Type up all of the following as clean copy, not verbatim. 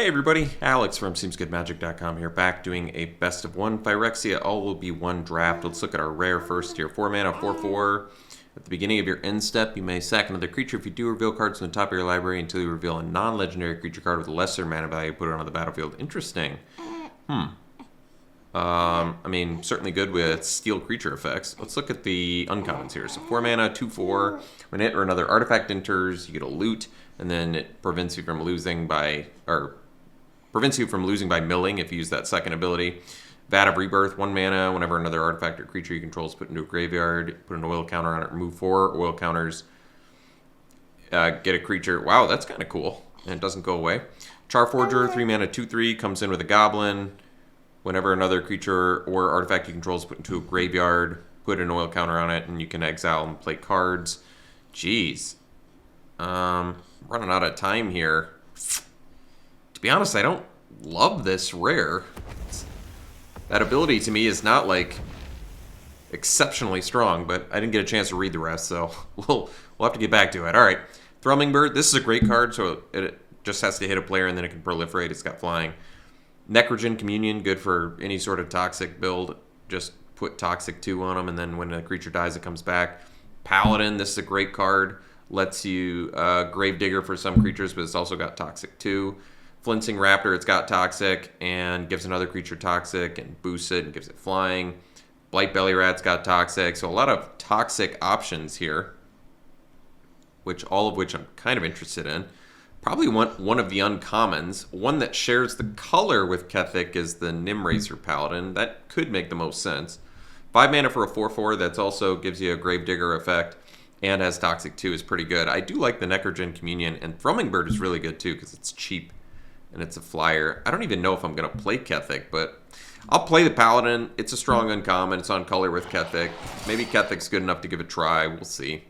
Hey everybody, Alex from SeemsGoodMagic.com here, back doing a best of one Phyrexia. All will be one draft. Let's look at our rare first here. 4 mana, 4/4. At the beginning of your end step, you may sack another creature. If you do, reveal cards from the top of your library until you reveal a non-legendary creature card with a lesser mana value, put it on the battlefield. Interesting. I mean, certainly good with steal creature effects. Let's look at the uncommons here. So 4 mana, 2/4. When it or another artifact enters, you get a loot, and then it prevents you from losing by milling if you use that second ability. Vat of Rebirth, 1 mana. Whenever another artifact or creature you control is put into a graveyard, put an oil counter on it, remove 4 oil counters. Get a creature. Wow, that's kind of cool. And it doesn't go away. Charforger, 3 mana, 2/3, comes in with a goblin. Whenever another creature or artifact you control is put into a graveyard, put an oil counter on it, and you can exile and play cards. Jeez. Running out of time here. To be honest, I don't love this rare. That ability to me is not like exceptionally strong, but I didn't get a chance to read the rest, so we'll have to get back to it. All right, Thrumming Bird. This is a great card, so it just has to hit a player and then it can proliferate. It's got flying. Necrogen Communion, good for any sort of toxic build. Just put Toxic 2 on them, and then when a creature dies, it comes back. Paladin. This is a great card. Lets you Gravedigger for some creatures, but it's also got Toxic 2. Flinching Raptor, it's got Toxic, and gives another creature Toxic, and boosts it, and gives it flying. Blight Belly Rat's got Toxic, so a lot of Toxic options here, all of which I'm kind of interested in. Probably want one of the uncommons. One that shares the color with Kethik is the Nimracer Paladin. That could make the most sense. 5 mana for a 4/4 that also gives you a Gravedigger effect and has Toxic 2 is pretty good. I do like the Necrogen Communion, and Thrumming Bird is really good too because it's cheap and it's a flyer. I don't even know if I'm going to play Kethik, but I'll play the Paladin. It's a strong uncommon. It's on color with Kethik. Maybe Kethik's good enough to give it a try. We'll see.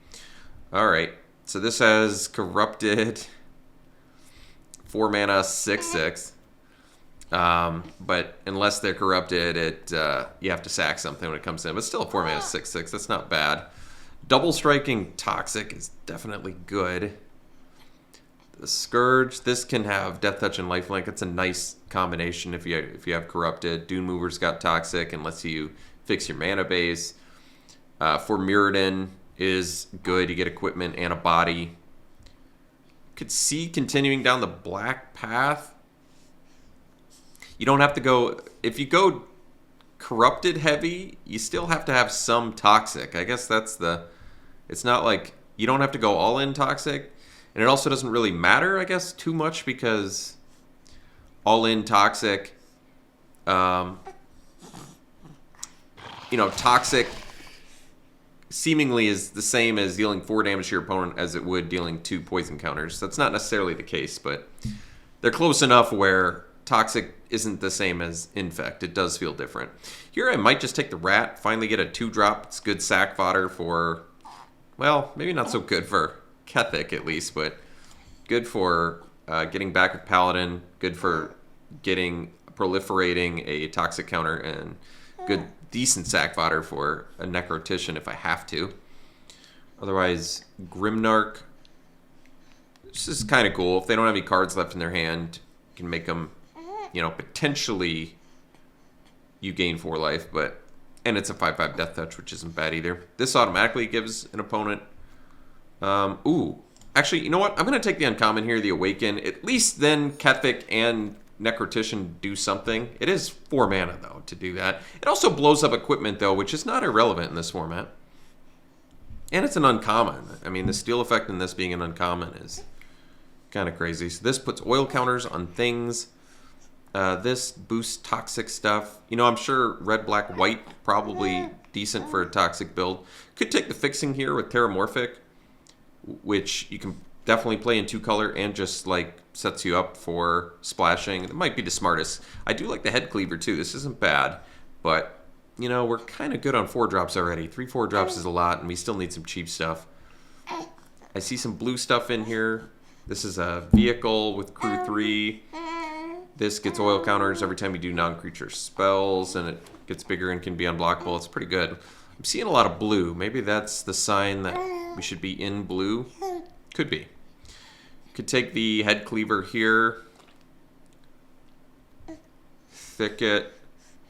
All right, so this has Corrupted. 4 mana, 6/6. But unless they're corrupted, you have to sack something when it comes in. But still, 4 mana, 6/6. That's not bad. Double Striking Toxic is definitely good. The Scourge. This can have Death Touch and Lifelink. It's a nice combination if you have corrupted. Dune Mover's got Toxic and lets you fix your mana base. For Mirrodin is good. You get equipment and a body. Could see continuing down the black path. You don't have to go, if you go corrupted heavy, you still have to have some Toxic. I guess that's it's not like, you don't have to go all in Toxic. And it also doesn't really matter, I guess, too much because all in Toxic, Toxic seemingly is the same as dealing 4 damage to your opponent as it would dealing 2 poison counters. That's not necessarily the case, but they're close enough where Toxic isn't the same as Infect. It does feel different. Here I might just take the Rat, finally get a 2-drop. It's good sack fodder for, well, maybe not so good for Kethik at least, but good for getting back with Paladin, good for proliferating a Toxic counter, and good decent sack fodder for a Necrotician if I have to. Otherwise, Grimnarch. This is kind of cool. If they don't have any cards left in their hand, you can make them, potentially you gain 4 life, and it's a 5/5 Death Touch, which isn't bad either. This automatically gives an opponent. Actually, you know what? I'm going to take the uncommon here, the Awaken. At least then Kethik and Necrotician do something. It is 4 mana, though, to do that. It also blows up equipment, though, which is not irrelevant in this format. And it's an uncommon. I mean, the steal effect in this being an uncommon is kind of crazy. So this puts oil counters on things. This boosts Toxic stuff. I'm sure red, black, white, probably decent for a Toxic build. Could take the fixing here with Terramorphic, which you can definitely play in 2 color and just sets you up for splashing. It might be the smartest. I do like the Head Cleaver too. This isn't bad, but we're kind of good on 4-drops already. 3 4-drops is a lot, and we still need some cheap stuff. I see some blue stuff in here. This is a vehicle with crew 3. This gets oil counters every time you do non-creature spells, and it gets bigger and can be unblockable. It's pretty good. I'm seeing a lot of blue. Maybe that's the sign that we should be in blue. Could be. Could take the Head Cleaver here. Thicket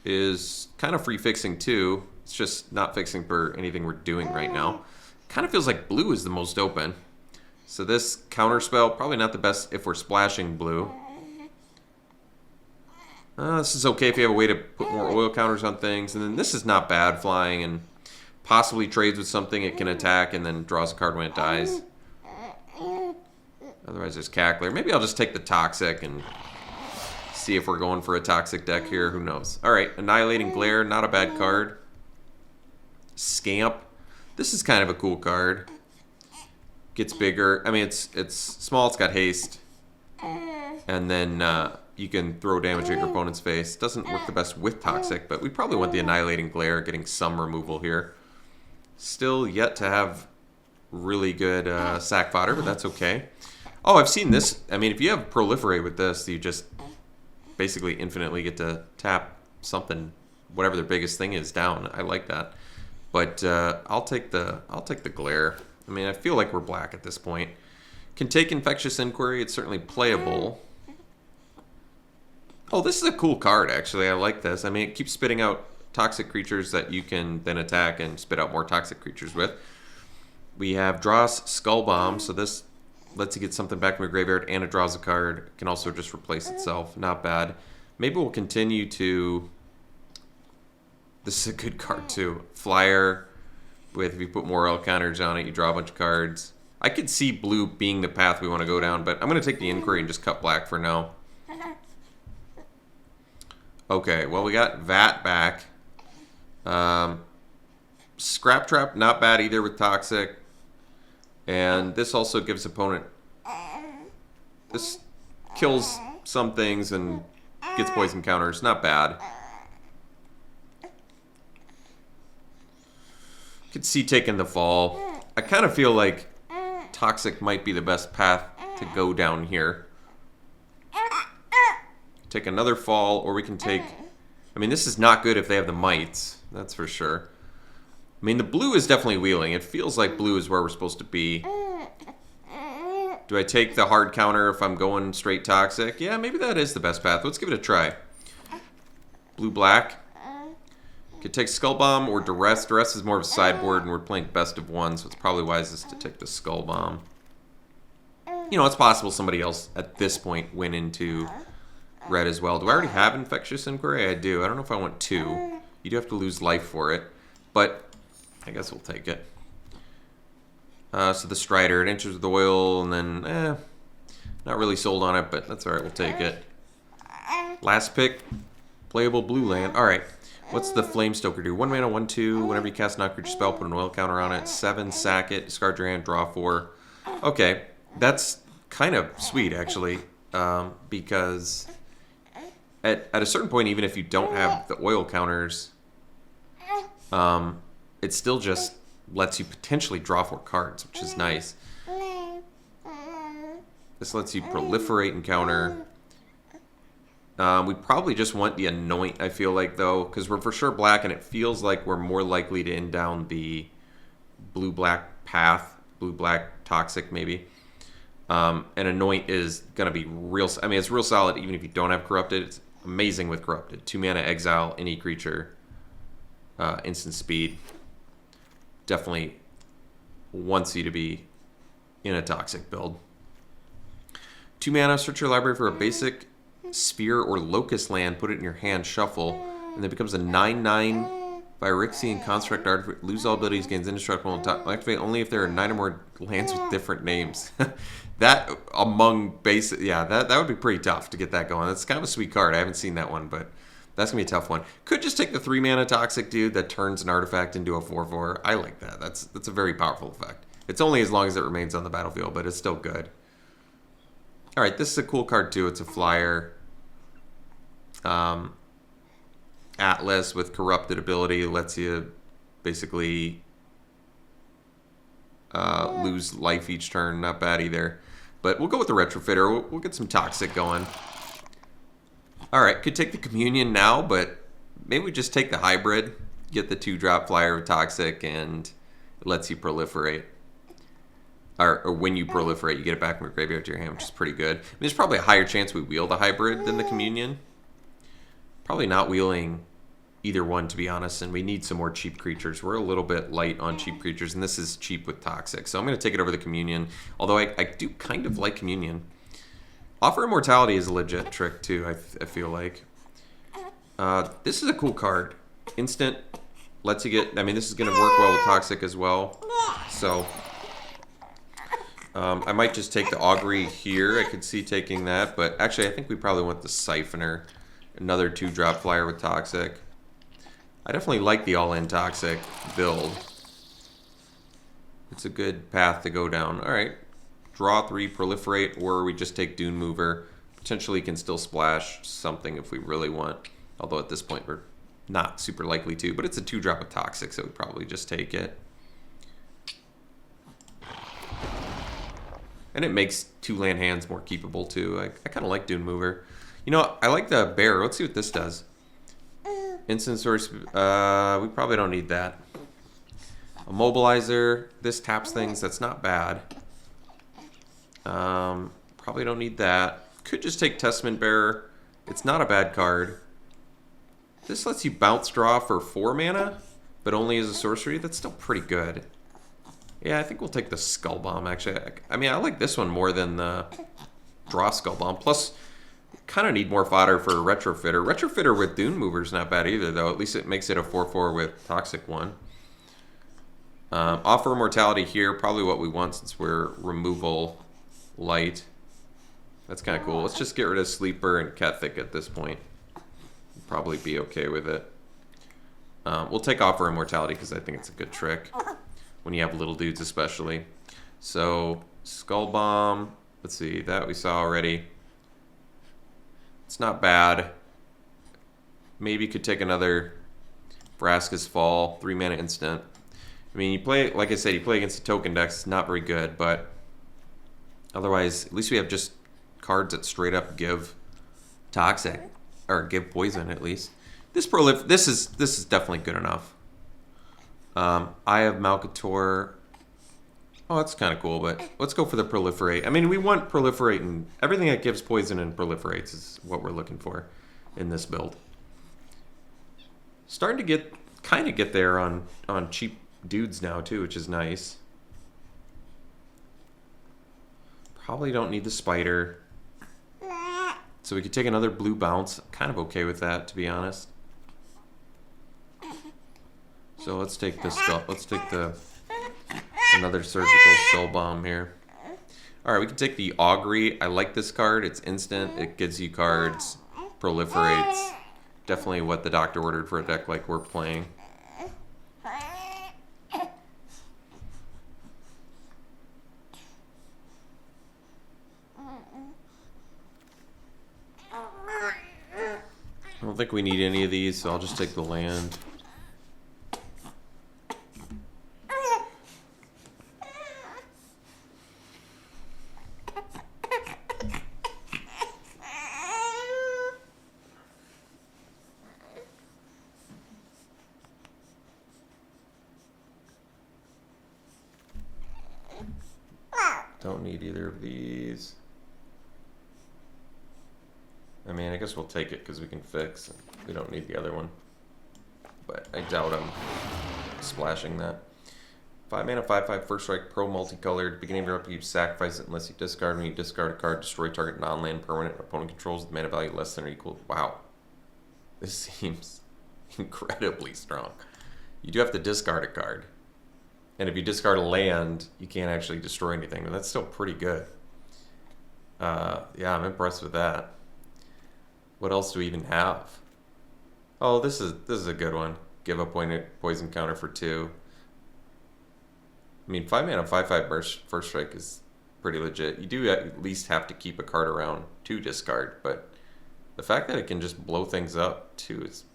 is kind of free fixing too. It's just not fixing for anything we're doing right now. Kind of feels like blue is the most open. So this counter spell, probably not the best if we're splashing blue. This is okay if you have a way to put more oil counters on things. And then this is not bad, flying and possibly trades with something it can attack and then draws a card when it dies. Otherwise there's Cackler. Maybe I'll just take the Toxic and see if we're going for a Toxic deck here. Who knows? Alright, Annihilating Glare, not a bad card. Scamp. This is kind of a cool card. Gets bigger. I mean, it's small, it's got haste. And then you can throw damage at your opponent's face. Doesn't work the best with Toxic, but we probably want the Annihilating Glare, getting some removal here. Still yet to have really good sack fodder, but that's okay. Oh, I've seen this. I mean, if you have Proliferate with this, you just basically infinitely get to tap something, whatever their biggest thing is, down. I like that. But I'll take the Glare. I mean, I feel like we're black at this point. Can take Infectious Inquiry. It's certainly playable. Oh, this is a cool card, actually. I like this. I mean, it keeps spitting out toxic creatures that you can then attack and spit out more toxic creatures with. We have draws Skull Bomb, so this lets you get something back from your graveyard, and it draws a card. Can also just replace itself. Not bad. Maybe we'll continue to... This is a good card, too. Flyer, with if you put more L counters on it, you draw a bunch of cards. I could see blue being the path we want to go down, but I'm going to take the Inquiry and just cut black for now. Okay, well, we got Vat back. Scrap Trap, not bad either with Toxic. And this also gives opponent... This kills some things and gets poison counters. Not bad. Could see taking the fall. I kind of feel like Toxic might be the best path to go down here. Take another fall, or we can take... I mean, this is not good if they have the mites. That's for sure. I mean, the blue is definitely wheeling. It feels like blue is where we're supposed to be. Do I take the hard counter if I'm going straight Toxic? Yeah, maybe that is the best path. Let's give it a try. Blue-black. Could take Skull Bomb or Duress. Duress is more of a sideboard, and we're playing best of one, so it's probably wisest to take the Skull Bomb. You know, it's possible somebody else at this point went into red as well. Do I already have Infectious Inquiry? I do. I don't know if I want two. You do have to lose life for it, but I guess we'll take it. So the Strider, it enters with the oil, and then, not really sold on it, but that's alright, we'll take it. Last pick, playable blue land. Alright. What's the Flamestoker do? 1 mana, 1/2. Whenever you cast a non-creature spell, put an oil counter on it. 7, sack it, discard your hand, draw 4. Okay, that's kind of sweet, actually, because at a certain point, even if you don't have the oil counters, it still just lets you potentially draw 4 cards, which is nice. This lets you proliferate and counter. We probably just want the Anoint, I feel like, though, because we're for sure black, and it feels like we're more likely to end down the blue-black path, blue-black Toxic, maybe. And Anoint is going to be real... I mean, it's real solid even if you don't have Corrupted. It's amazing with Corrupted. 2 mana, exile any creature. Instant speed. Definitely wants you to be in a Toxic build. 2 mana, search your library for a basic... Sphere or Locust land, put it in your hand, shuffle, and then it becomes a 9/9 Phyrexian construct artifact. Lose all abilities, gains indestructible, and activate only if there are 9 or more lands with different names. That among basic, yeah, that would be pretty tough to get that going. That's kind of a sweet card. I haven't seen that one, but that's gonna be a tough one. Could just take the 3 mana Toxic dude that turns an artifact into a 4/4. I like that. That's a very powerful effect. It's only as long as it remains on the battlefield, but it's still good. All right, this is a cool card too. It's a flyer. Atlas with Corrupted ability lets you basically lose life each turn. Not bad either. But we'll go with the Retrofitter. We'll get some Toxic going. Alright, could take the Communion now, but maybe we just take the Hybrid. Get the 2-drop flyer of Toxic, and it lets you proliferate. Or when you proliferate, you get it back from your graveyard to your hand, which is pretty good. I mean, there's probably a higher chance we wheel the Hybrid than the Communion. Probably not wheeling either one, to be honest, and we need some more cheap creatures. We're a little bit light on cheap creatures, and this is cheap with Toxic. So I'm going to take it over the Communion, although I do kind of like Communion. Offer Immortality is a legit trick, too, I feel like. This is a cool card. Instant lets you get... I mean, this is going to work well with Toxic as well. So I might just take the Augury here. I could see taking that, but actually I think we probably want the Siphoner. Another 2-drop flyer with Toxic. I definitely like the all-in Toxic build. It's a good path to go down. Alright. Draw 3, Proliferate, or we just take Dune Mover. Potentially can still splash something if we really want. Although at this point we're not super likely to. But it's a 2-drop of Toxic, so we'd probably just take it. And it makes 2-land hands more keepable too. I kind of like Dune Mover. You know, I like the Bear. Let's see what this does. Instant source. We probably don't need that. Immobilizer. This taps things. That's not bad. Probably don't need that. Could just take Testament Bearer. It's not a bad card. This lets you bounce draw for 4 mana, but only as a sorcery. That's still pretty good. Yeah, I think we'll take the Skull Bomb, actually. I mean, I like this one more than the draw Skull Bomb. Plus, kind of need more fodder for Retrofitter. Retrofitter with Dune Mover is not bad either, though. At least it makes it a 4/4 with Toxic 1. Offer Immortality here. Probably what we want since we're removal light. That's kind of cool. Let's just get rid of Sleeper and Kethic at this point. Probably be okay with it. We'll take Offer Immortality because I think it's a good trick. When you have little dudes especially. So, Skull Bomb. Let's see, that we saw already. It's not bad. Maybe could take another Vraska's Fall, 3 mana instant. I mean, you play, like I said, you play against the token decks, it's not very good, but otherwise, at least we have just cards that straight up give Toxic, or give poison at least. This is definitely good enough. I have Malcator. Oh, that's kind of cool, but let's go for the Proliferate. I mean, we want Proliferate, and everything that gives poison and proliferates is what we're looking for in this build. Starting to kind of get there on cheap dudes now too, which is nice. Probably don't need the Spider. So we could take another blue bounce. I'm kind of okay with that, to be honest. So let's take this. Let's take another surgical Skull Bomb here. All right, we can take the Augury. I like this card. It's instant. It gives you cards. Proliferates. Definitely what the doctor ordered for a deck like we're playing. I don't think we need any of these, so I'll just take the land. Don't need either of these. I mean, I guess we'll take it because we can fix. We don't need the other one. But I doubt I'm splashing that. 5 mana, 5/5, first strike, pro multicolored. Beginning of your upkeep, sacrifice it unless you discard. When you discard a card, destroy target non-land permanent opponent controls with mana value less than or equal. Wow. This seems incredibly strong. You do have to discard a card. And if you discard a land, you can't actually destroy anything. But that's still pretty good. Yeah, I'm impressed with that. What else do we even have? Oh, this is a good one. Give a poison counter for 2. I mean, 5 mana, 5/5 first strike is pretty legit. You do at least have to keep a card around to discard, but the fact that it can just blow things up too is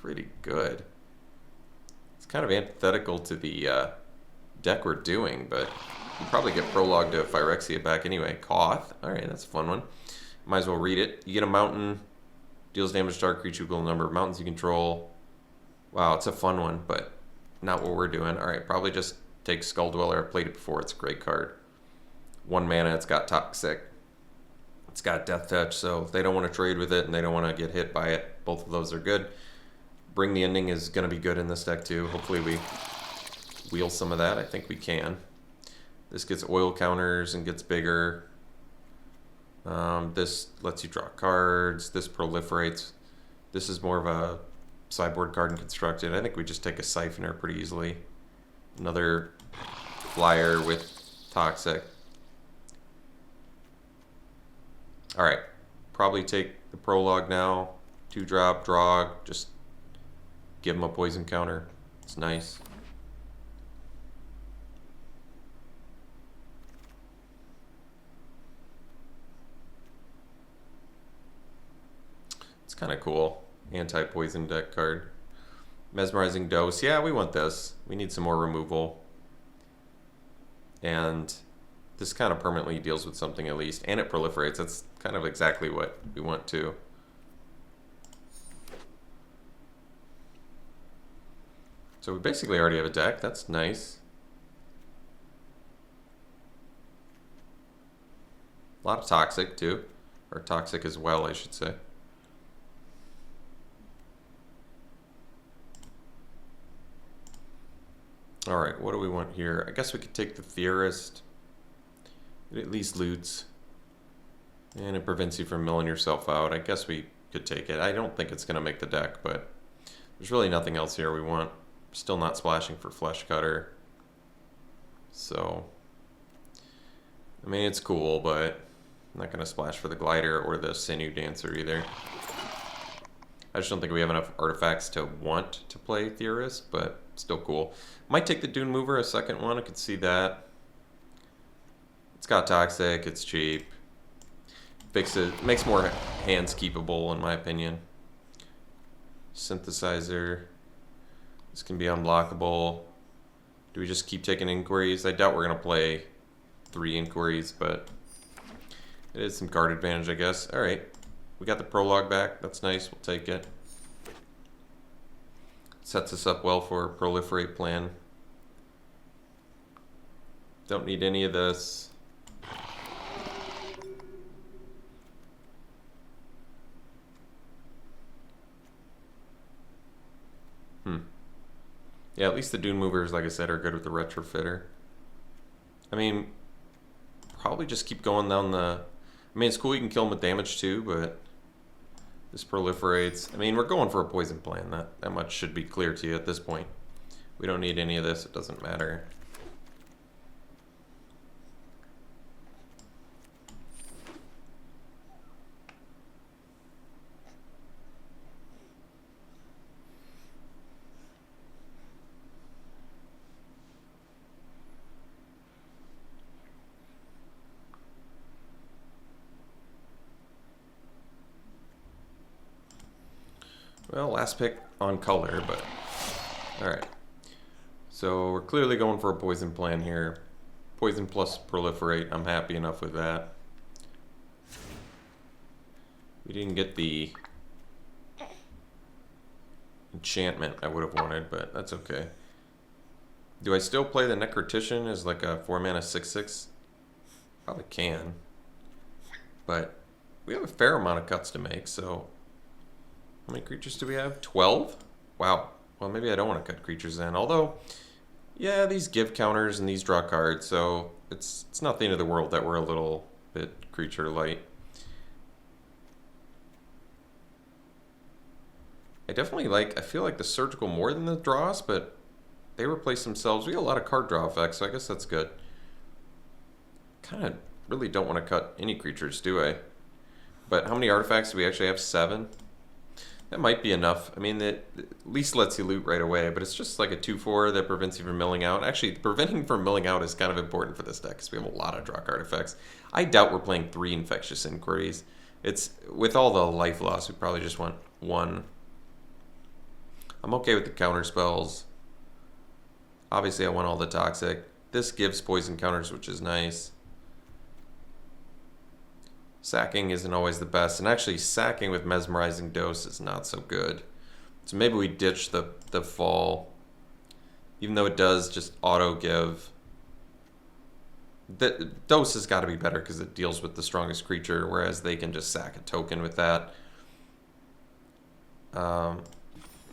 pretty good. It's kind of antithetical to the deck we're doing, but you probably get prologue to Phyrexia back anyway. Koth. Alright, that's a fun one. Might as well read it. You get a mountain. Deals damage to target creature equal number of mountains you control. Wow, it's a fun one, but not what we're doing. Alright, probably just take Skull Dweller. I've played it before. It's a great card. 1 mana, it's got Toxic. It's got Death Touch, so they don't want to trade with it and they don't want to get hit by it. Both of those are good. Bring the Ending is going to be good in this deck too. Hopefully we wheel some of that. I think we can. This gets oil counters and gets bigger. This lets you draw cards. This proliferates. This is more of a sideboard card and constructed. I think we just take a Siphoner pretty easily. Another flyer with Toxic. Alright, probably take the Prologue now. 2-drop, draw, just give him a poison counter. It's nice. It's kind of cool. Anti-poison deck card. Mesmerizing Dose. Yeah, we want this. We need some more removal. And this kind of permanently deals with something at least. And it proliferates. That's kind of exactly what we want to. So we basically already have a deck. That's nice. A lot of Toxic too. Or Toxic as well, I should say. Alright, what do we want here? I guess we could take the Theorist. It at least loots. And it prevents you from milling yourself out. I guess we could take it. I don't think it's going to make the deck, but there's really nothing else here we want. Still not splashing for Flesh Cutter. So, I mean, it's cool, but I'm not going to splash for the Glider or the Sinew Dancer either. I just don't think we have enough artifacts to want to play Theorist, but still cool. Might take the Dune Mover, a second one. I could see that. It's got Toxic. It's cheap. Makes more hands keepable, in my opinion. Synthesizer. This can be unblockable. Do we just keep taking inquiries? I doubt we're going to play 3 inquiries, but it is some card advantage, I guess. All right. We got the Prologue back. That's nice. We'll take it. Sets us up well for a Proliferate plan. Don't need any of this. Yeah, at least the Dune Movers, like I said, are good with the Retrofitter. I mean, probably just keep going down the... I mean, it's cool you can kill them with damage too, but this proliferates. I mean, we're going for a poison plan. That much should be clear to you at this point. We don't need any of this. It doesn't matter. Well, last pick on color, but alright. So we're clearly going for a poison plan here. Poison plus proliferate. I'm happy enough with that. We didn't get the enchantment I would have wanted, but that's okay. Do I still play the Necrotician as like a 4-mana 6/6? Probably can. But we have a fair amount of cuts to make, so... How many creatures do we have? 12? Wow. Well, maybe I don't want to cut creatures then. Although, yeah, these give counters and these draw cards, so it's not the end of the world that we're a little bit creature light. I definitely I feel like the Surgical more than the draws, but they replace themselves. We have a lot of card draw effects, so I guess that's good. Kind of really don't want to cut any creatures, do I? But how many artifacts do we actually have? 7? That might be enough. I mean, it at least lets you loot right away, but it's just like a 2/4 that prevents you from milling out. Actually, preventing from milling out is kind of important for this deck because we have a lot of draw card effects. I doubt we're playing 3 Infectious Inquiries. It's with all the life loss, we probably just want 1. I'm okay with the counter spells. Obviously, I want all the Toxic. This gives poison counters, which is nice. Sacking isn't always the best, and actually sacking with Mesmerizing Dose is not so good. So maybe we ditch the fall, even though it does just auto give. The dose has got to be better because it deals with the strongest creature, whereas they can just sack a token with that.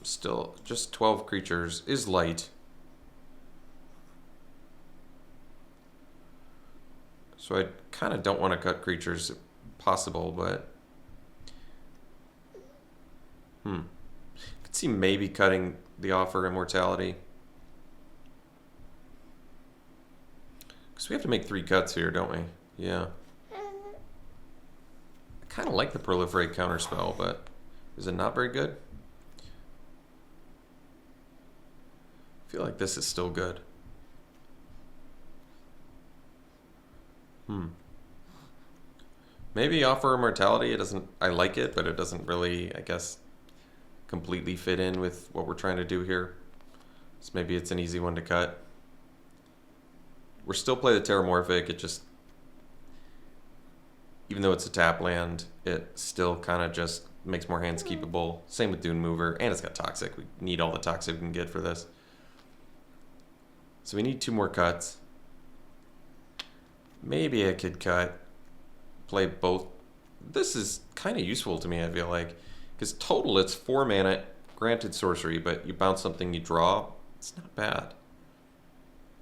Still, just 12 creatures is light. So I kind of don't want to cut creatures if possible, but... I could see maybe cutting the Offer Immortality. Because we have to make 3 cuts here, don't we? Yeah. I kind of like the Proliferate counterspell, but is it not very good? I feel like this is still good. Maybe Offer Immortality, it doesn't... I like it, but it doesn't really, I guess, completely fit in with what we're trying to do here. So maybe it's an easy one to cut. We're still play the Terramorphic, it just... Even though it's a tap land, it still kind of just makes more hands keepable. Same with Dune Mover, and it's got Toxic. We need all the Toxic we can get for this. So we need 2 more cuts. Maybe I could play both. This is kind of useful to me, I feel like. Because total, it's 4 mana, granted sorcery, but you bounce something, you draw. It's not bad.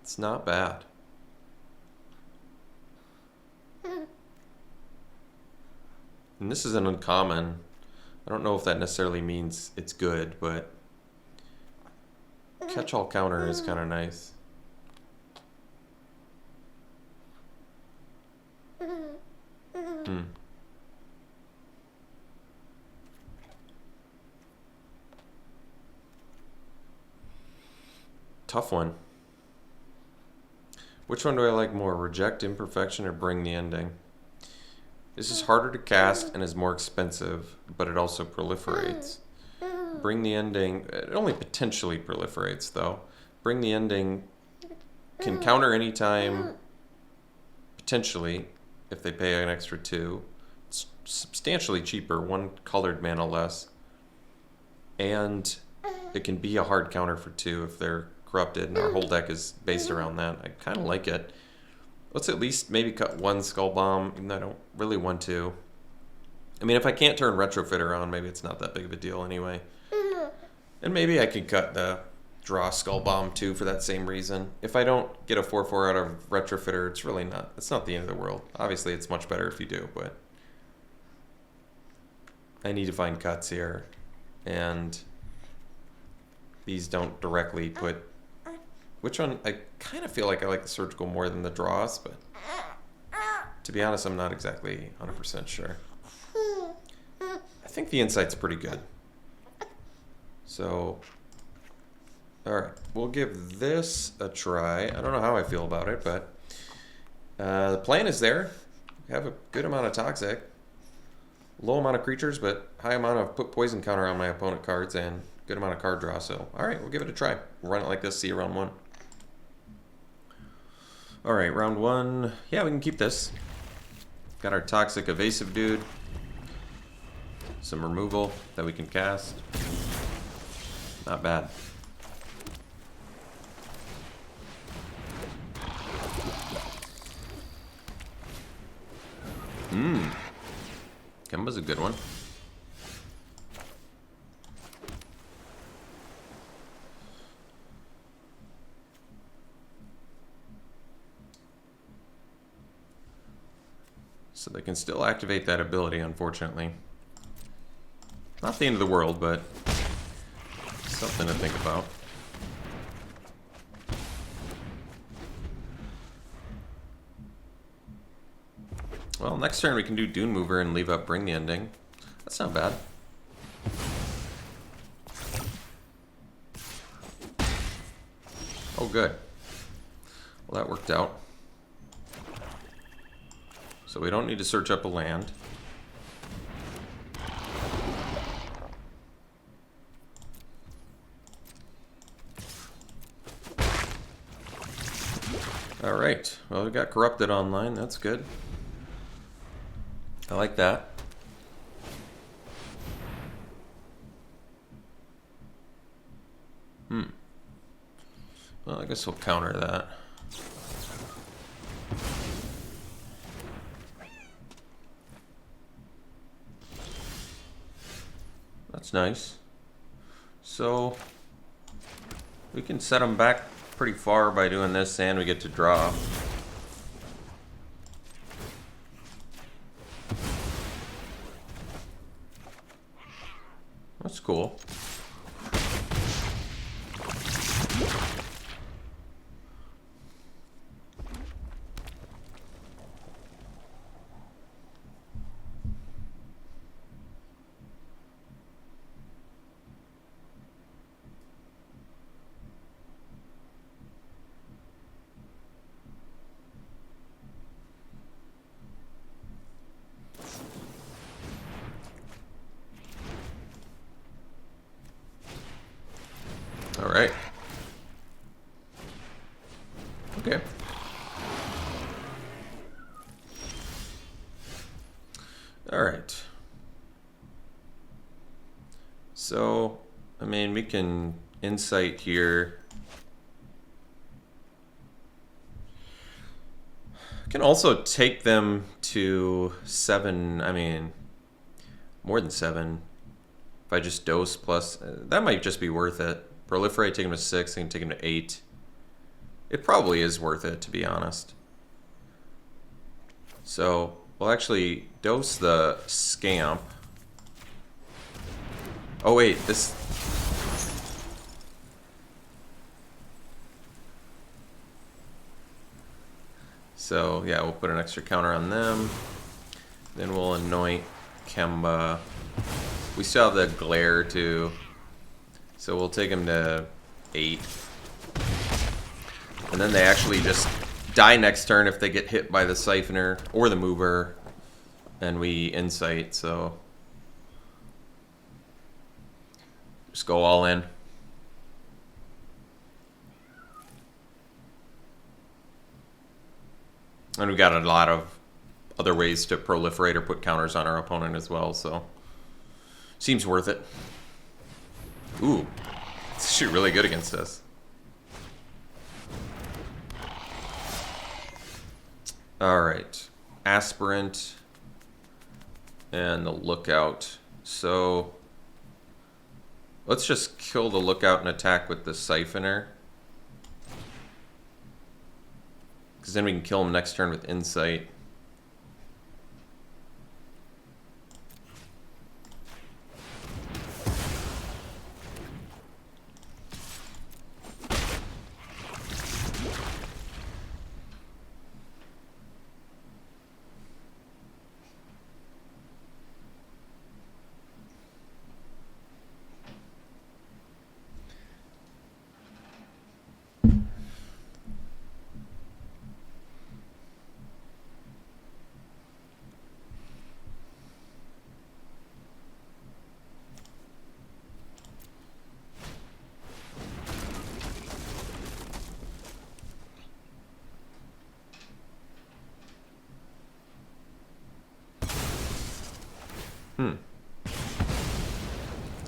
It's not bad. And this is an uncommon. I don't know if that necessarily means it's good, but catch-all counter is kind of nice. Tough one. Which one do I like more? Reject Imperfection or Bring the Ending? This is harder to cast and is more expensive, but it also proliferates. Bring the Ending, it only potentially proliferates though. Bring the Ending can counter anytime, potentially, if they pay an extra 2. It's substantially cheaper, 1 colored mana less. And it can be a hard counter for 2 if they're corrupted, and our whole deck is based around that. I kind of like it. Let's at least maybe cut 1 Skull Bomb, even though I don't really want to. I mean, if I can't turn Retrofitter on, maybe it's not that big of a deal anyway. And maybe I could cut the draw Skull Bomb too for that same reason. If I don't get a 4/4 out of Retrofitter, it's really not. It's not the end of the world. Obviously, it's much better if you do, but I need to find cuts here, and these don't directly put. Which one? I kind of feel like I like the surgical more than the draws, but to be honest, I'm not exactly 100% sure. I think the insight's pretty good. So, alright, we'll give this a try. I don't know how I feel about it, but the plan is there. We have a good amount of Toxic. Low amount of creatures, but high amount of put poison counter on my opponent cards and good amount of card draw. So, alright, we'll give it a try. We'll run it like this, see you round 1. Alright, round 1. Yeah, we can keep this. Got our Toxic Evasive dude. Some removal that we can cast. Not bad. Kemba's a good one. So they can still activate that ability, unfortunately. Not the end of the world, but something to think about. Well, next turn we can do Dune Mover and leave up Bring the Ending. That's not bad. Oh, good. Well, that worked out. So we don't need to search up a land. Alright, well we got Corrupted online, that's good. I like that. Well, I guess we'll counter that. That's nice. So we can set them back pretty far by doing this, and we get to draw. That's cool. All right. Okay. All right. So, I mean, we can insight here. Can also take them to 7. I mean, more than 7. If I just dose plus, that might just be worth it. Proliferate, take him to 6. I can take him to 8. It probably is worth it, to be honest. So we'll actually dose the Scamp. Oh wait, this. So yeah, we'll put an extra counter on them. Then we'll anoint Kemba. We still have the glare too. So we'll take him to 8. And then they actually just die next turn if they get hit by the Siphoner or the Mover. And we insight, so just go all in. And we've got a lot of other ways to proliferate or put counters on our opponent as well, so seems worth it. Ooh, it's actually really good against us. Alright, Aspirant and the Lookout. So let's just kill the Lookout and attack with the Siphoner. Because then we can kill him next turn with Insight.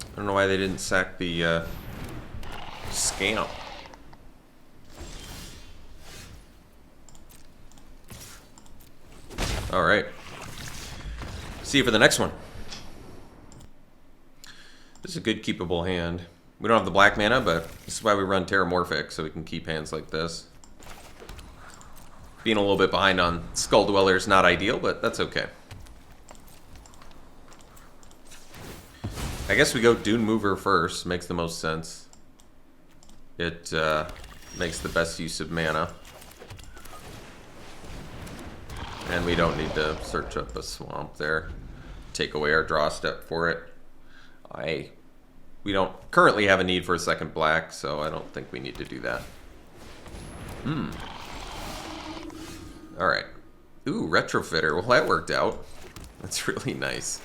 I don't know why they didn't sack the Scamp. Alright. See you for the next one. This is a good keepable hand. We don't have the black mana, but this is why we run Terramorphic, so we can keep hands like this. Being a little bit behind on Skull Dweller is not ideal, but that's okay. I guess we go Dune Mover first. Makes the most sense. It makes the best use of mana. And we don't need to search up a swamp there. Take away our draw step for it. We don't currently have a need for a second black, so I don't think we need to do that. Alright. Ooh, Retrofitter. Well, that worked out. That's really nice.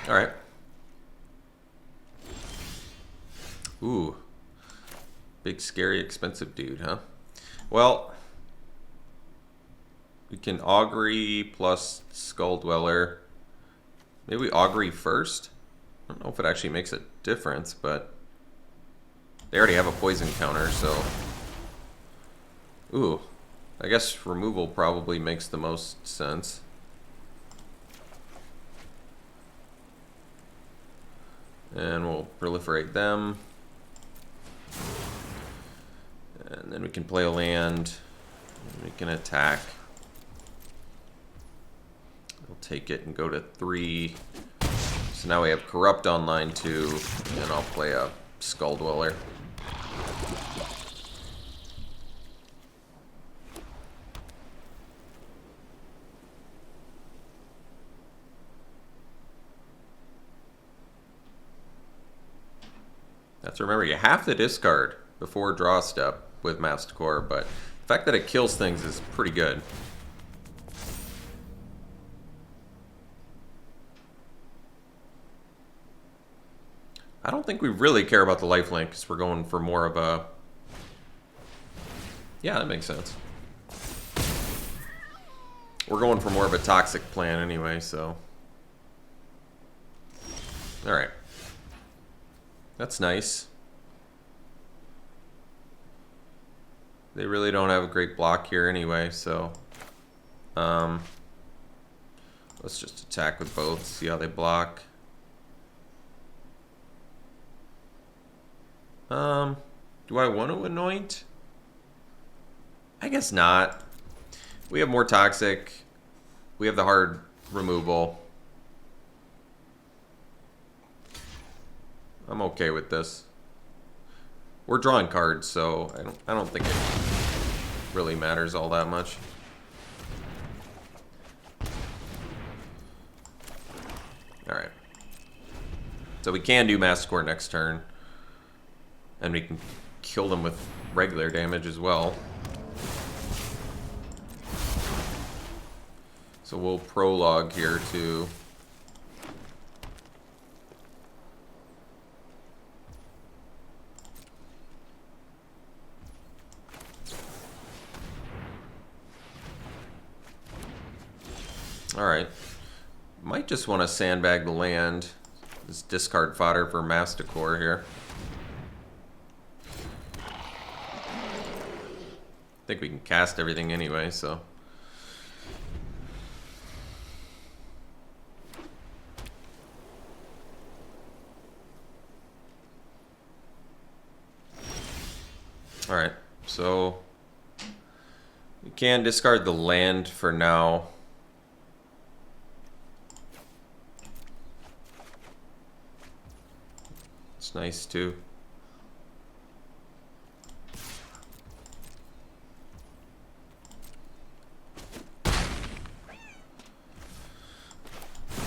Alright. Ooh. Big, scary, expensive dude, huh? Well, we can Augury plus Skull Dweller. Maybe we Augury first? I don't know if it actually makes a difference, but they already have a poison counter, so... Ooh. I guess removal probably makes the most sense. And we'll proliferate them. And then we can play a land. And we can attack. We'll take it and go to 3. So now we have Corrupt online too. And I'll play a Skull Dweller. That's remember, you have to discard before draw step with Mastercore, but the fact that it kills things is pretty good. I don't think we really care about the lifelink because we're going for more of a... Yeah, that makes sense. We're going for more of a toxic plan anyway, so... Alright. That's nice. They really don't have a great block here anyway, so... let's just attack with both, see how they block. Do I want to anoint? I guess not. We have more toxic. We have the hard removal. I'm okay with this. We're drawing cards, so I don't think it really matters all that much. All right. So we can do Mastercore next turn, and we can kill them with regular damage as well. So we'll prologue here too. Alright. Might just want to sandbag the land. This discard fodder for Mastercore here. I think we can cast everything anyway, so... Alright, so... we can discard the land for now. It's nice too.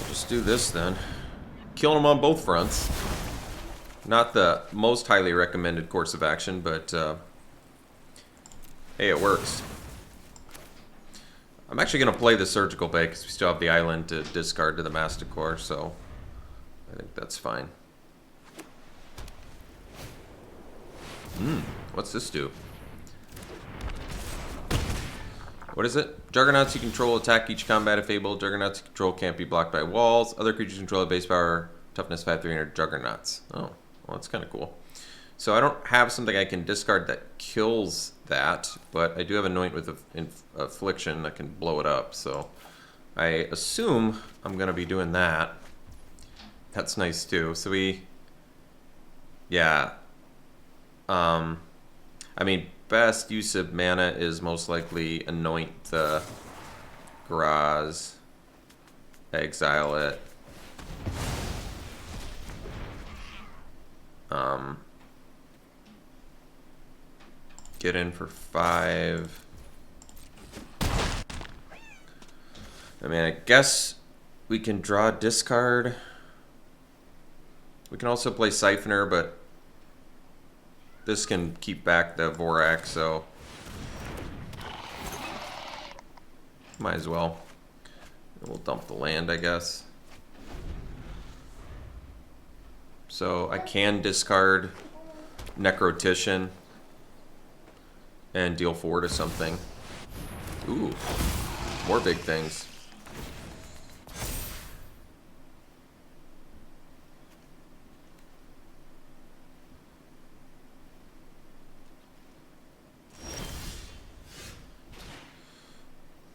Just do this then. Killing them on both fronts. Not the most highly recommended course of action, but hey, it works. I'm actually going to play the Surgical Bay because we still have the island to discard to the Mastercore, so I think that's fine. What's this do? What is it? Juggernauts you control attack each combat if able. Juggernauts you control can't be blocked by walls. Other creatures control a base power, toughness 5/300 Juggernauts. Oh, well, that's kind of cool. So I don't have something I can discard that kills that, but I do have Anoint with Affliction that can blow it up. So I assume I'm going to be doing that. That's nice too. So we... yeah. I mean, best use of mana is most likely Anoint the Graz, exile it. Get in for 5. I mean, I guess we can draw discard. We can also play Siphoner, but this can keep back the Vorak, so might as well. We'll dump the land, I guess. So I can discard Necrotician and deal 4 to something. Ooh, more big things.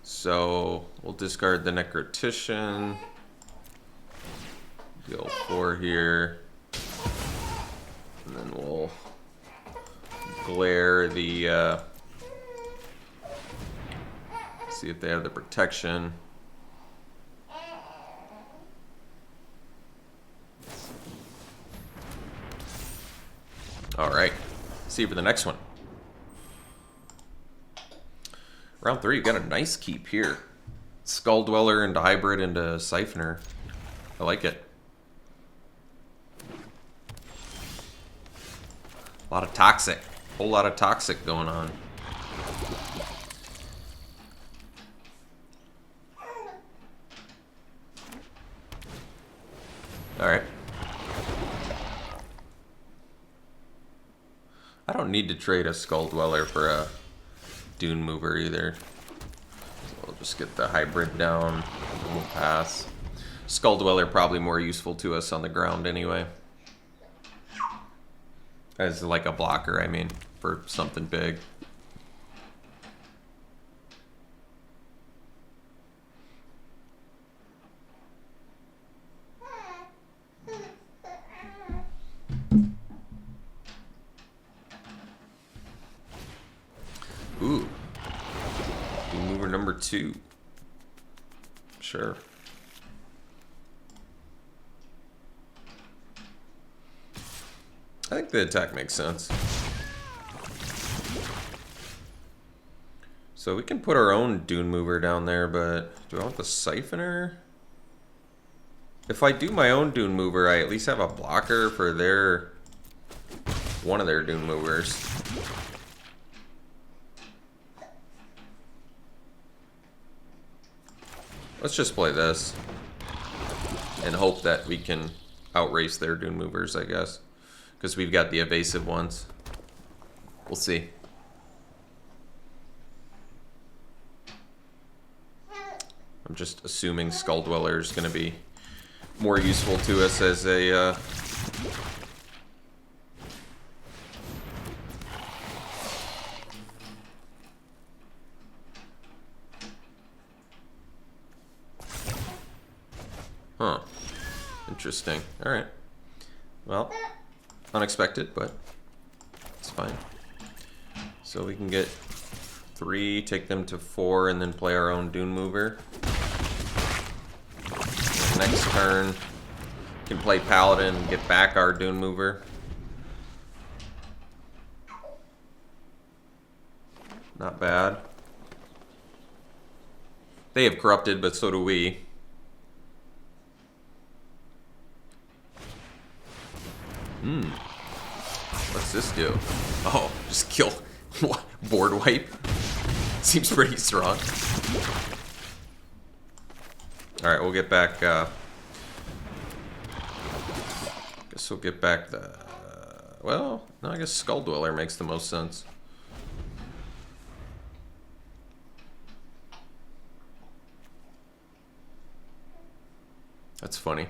So we'll discard the Necrotician. Deal 4 here. And then we'll glare the, see if they have the protection. All right, see you for the next one. Round 3, you got a nice keep here. Skull Dweller into Hybrid into Siphoner. I like it. A lot of Toxic. Whole lot of Toxic going on. Alright. I don't need to trade a Skull Dweller for a Dune Mover either. So we'll just get the Hybrid down and we'll pass. Skull Dweller probably more useful to us on the ground anyway. As like a blocker, I mean, for something big. Ooh. Dune Mover number 2. Sure. I think the attack makes sense. So we can put our own Dune Mover down there, but do I want the Siphoner? If I do my own Dune Mover, I at least have a blocker for their one of their Dune Movers. Let's just play this and hope that we can outrace their Dune Movers, I guess. Because we've got the evasive ones. We'll see. I'm just assuming Skull Dweller is going to be more useful to us as a... Huh. Interesting. Alright. Well... Unexpected, but it's fine. So we can get 3, take them to 4, and then play our own Dune Mover. Next turn, can play Paladin and get back our Dune Mover. Not bad. They have corrupted, but so do we. What's this do? Oh, just kill. Board wipe. Seems pretty strong. Alright, we'll get back, guess we'll get back the... well, no, I guess Skull Dweller makes the most sense. That's funny.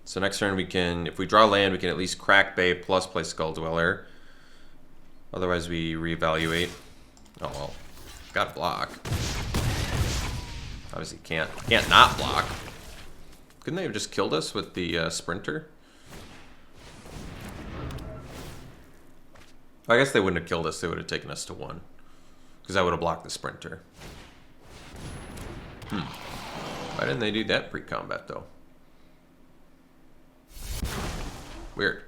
So next turn we can, if we draw land, we can at least crack Bay plus play Skull Dweller. Otherwise we reevaluate. Oh well, gotta block. Obviously can't not block. Couldn't they have just killed us with the Sprinter? I guess they wouldn't have killed us, they would have taken us to 1. Because I would have blocked the Sprinter. Why didn't they do that pre-combat though? Weird.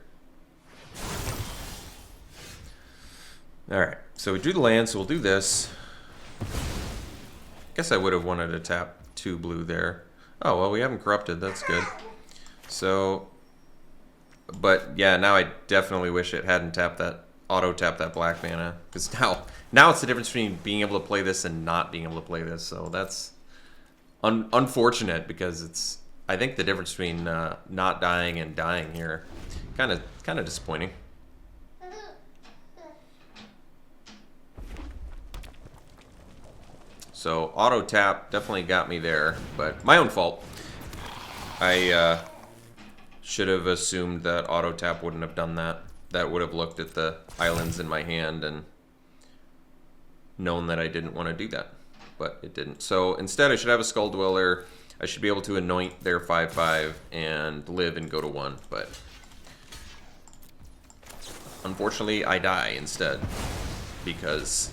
Alright, so we drew the land, so we'll do this. Guess I would have wanted to tap 2 blue there. Oh, well, we haven't corrupted, that's good. So, but yeah, now I definitely wish it hadn't tapped that, auto-tapped that black mana. Because now it's the difference between being able to play this and not being able to play this. So that's unfortunate because it's I think the difference between not dying and dying here, kind of disappointing. So auto tap definitely got me there, but my own fault. I should have assumed that auto tap wouldn't have done that. That would have looked at the islands in my hand and known that I didn't want to do that, but it didn't. So instead I should have a Skull Dweller. I should be able to anoint their 5/5 and live and go to 1, but unfortunately I die instead because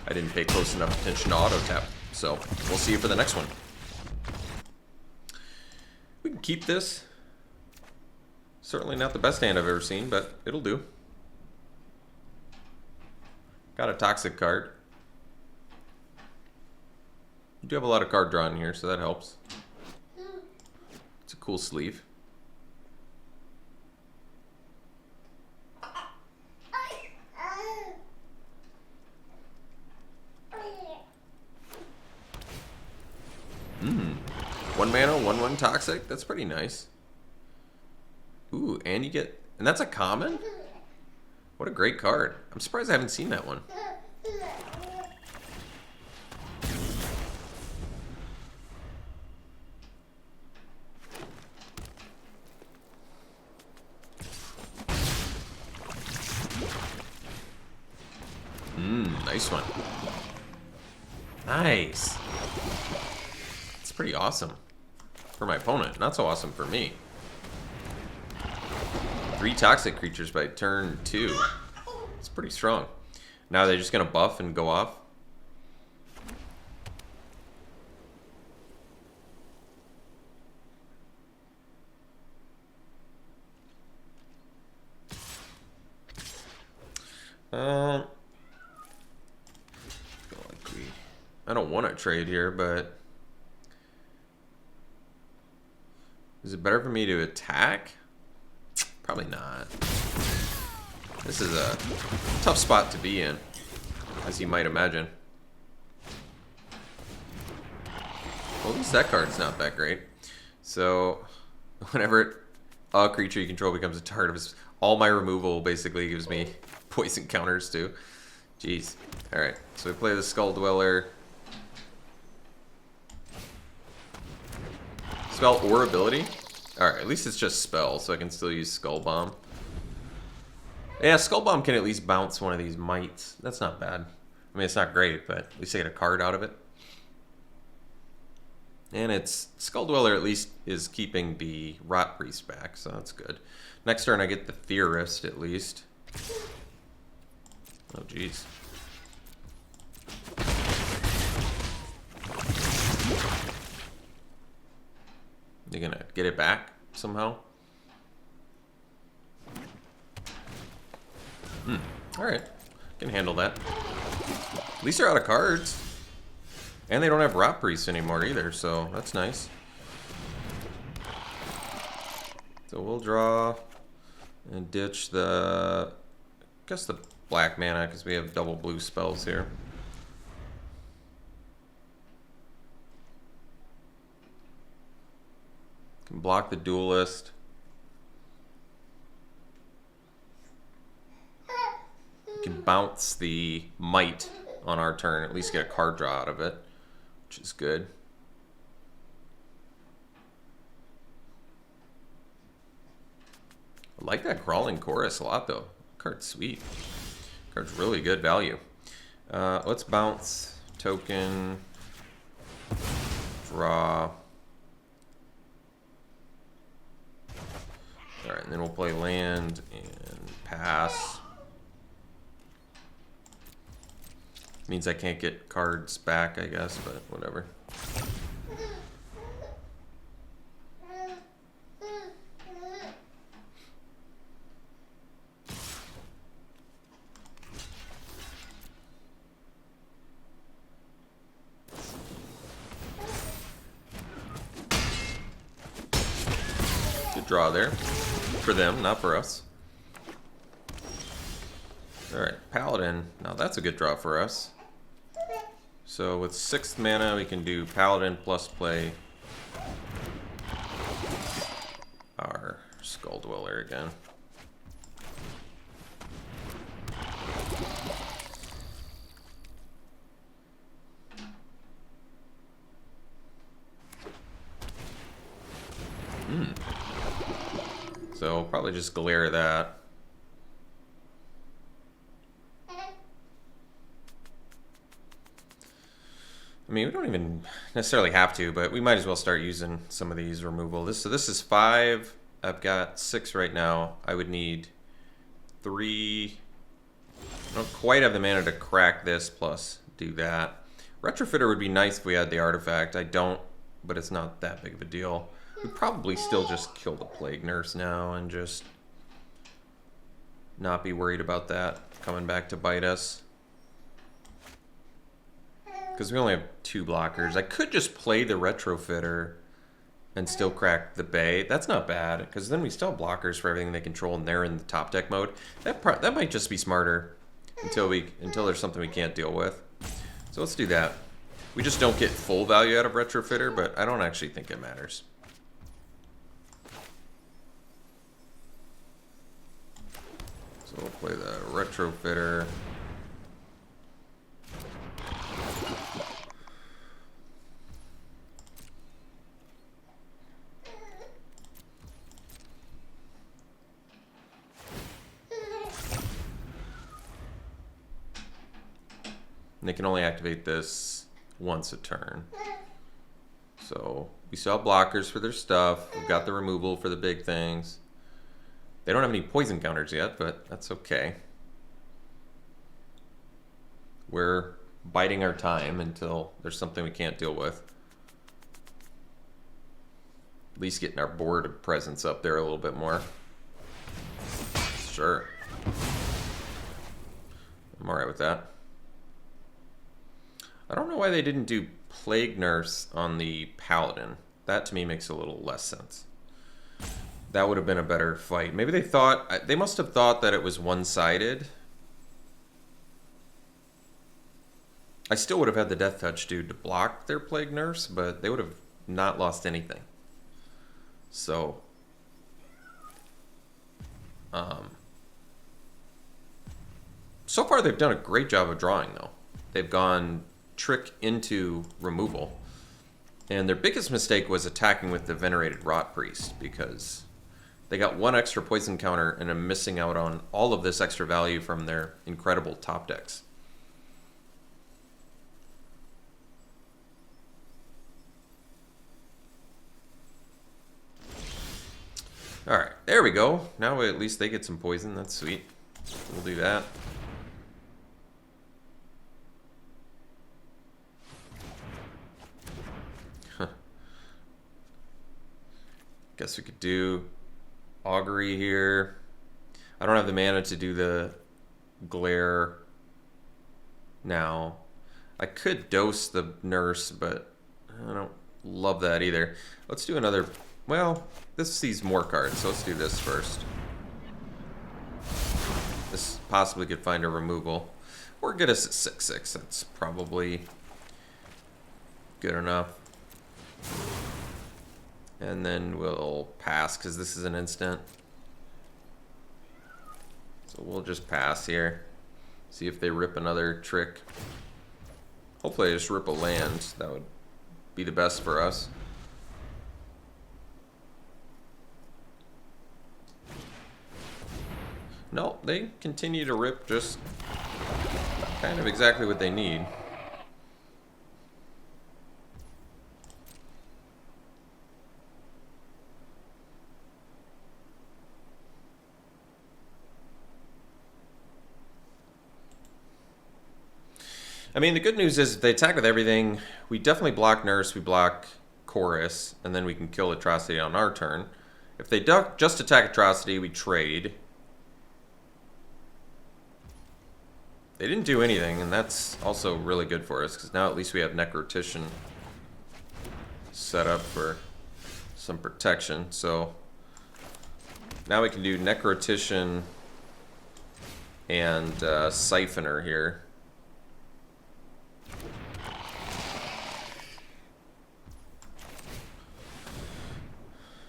I didn't pay close enough attention to auto tap. So we'll see you for the next one. We can keep this. Certainly not the best hand I've ever seen, but it'll do. Got a toxic card. You do have a lot of card draw in here, so that helps. It's a cool sleeve. One mana, 1/1 toxic. That's pretty nice. Ooh, and you get, and that's a common? What a great card. I'm surprised I haven't seen that one. Nice one. Nice. It's pretty awesome for my opponent. Not so awesome for me. 3 toxic creatures by turn 2. It's pretty strong. Now they're just gonna buff and go off. I don't want to trade here, but is it better for me to attack? Probably not. This is a tough spot to be in, as you might imagine. Well, at least that card's not that great. So, whenever a creature you control becomes a target of all my removal basically gives me poison counters too. Jeez. Alright, so we play the Skull Dweller. Spell or ability? Alright, at least it's just spell, so I can still use Skull Bomb. Yeah, Skull Bomb can at least bounce one of these mites. That's not bad. I mean, it's not great, but at least I get a card out of it. And it's Skull Dweller at least is keeping the Rot Priest back, so that's good. Next turn I get the Theorist at least. Oh, jeez. You're gonna get it back somehow? Alright. Can handle that. At least they're out of cards. And they don't have Rot Priest anymore either, so that's nice. So we'll draw and ditch the, I guess the black mana because we have double blue spells here. Can block the Duelist. Can bounce the Might on our turn, at least get a card draw out of it, which is good. I like that Crawling Chorus a lot though. Card's sweet. Card's really good value. Let's bounce, token, draw. Alright, and then we'll play land and pass. Means I can't get cards back, I guess, but whatever. Good draw there. For them, not for us. Alright, Paladin. Now that's a good draw for us. So with 6th mana, we can do Paladin plus play Skull Dweller again. So probably just glare that. I mean, we don't even necessarily have to, but we might as well start using some of these removal. So this is 5. I've got 6 right now. I would need 3. I don't quite have the mana to crack this plus do that. Retrofitter would be nice if we had the artifact. I don't, but it's not that big of a deal. We'd probably still just kill the Plague Nurse now and just not be worried about that coming back to bite us. Because we only have 2 blockers. I could just play the Retrofitter and still crack the Bay. That's not bad, because then we still have blockers for everything they control, and they're in the top deck mode. That might just be smarter until there's something we can't deal with. So let's do that. We just don't get full value out of Retrofitter, but I don't actually think it matters. So we'll play the Retrofitter. And they can only activate this once a turn. So we still have blockers for their stuff. We've got the removal for the big things. They don't have any poison counters yet, but that's okay. We're biding our time until there's something we can't deal with. At least getting our board presence up there a little bit more. Sure. I'm alright with that. I don't know why they didn't do Plague Nurse on the Paladin. That to me makes a little less sense. That would have been a better fight. Maybe they must have thought that it was one-sided. I still would have had the Death Touch dude to block their Plague Nurse, but they would have not lost anything. So, so far they've done a great job of drawing, though. They've gone trick into removal. And their biggest mistake was attacking with the Venerated Rot Priest, because they got 1 extra poison counter and are missing out on all of this extra value from their incredible top decks. Alright, there we go. Now at least they get some poison. That's sweet. We'll do that. Guess we could do Augury here. I don't have the mana to do the glare now. I could dose the nurse, but I don't love that either. Let's do another. Well, this sees more cards, so let's do this first. This possibly could find a removal. Or get us at 6/6. That's probably good enough. And then we'll pass, because this is an instant. So we'll just pass here. See if they rip another trick. Hopefully they just rip a land. That would be the best for us. No, they continue to rip just kind of exactly what they need. I mean, the good news is if they attack with everything, we definitely block Nurse, we block Chorus, and then we can kill Atrocity on our turn. If they just attack Atrocity, we trade. They didn't do anything, and that's also really good for us, because now at least we have Necrotician set up for some protection. So now we can do Necrotician and Siphoner here.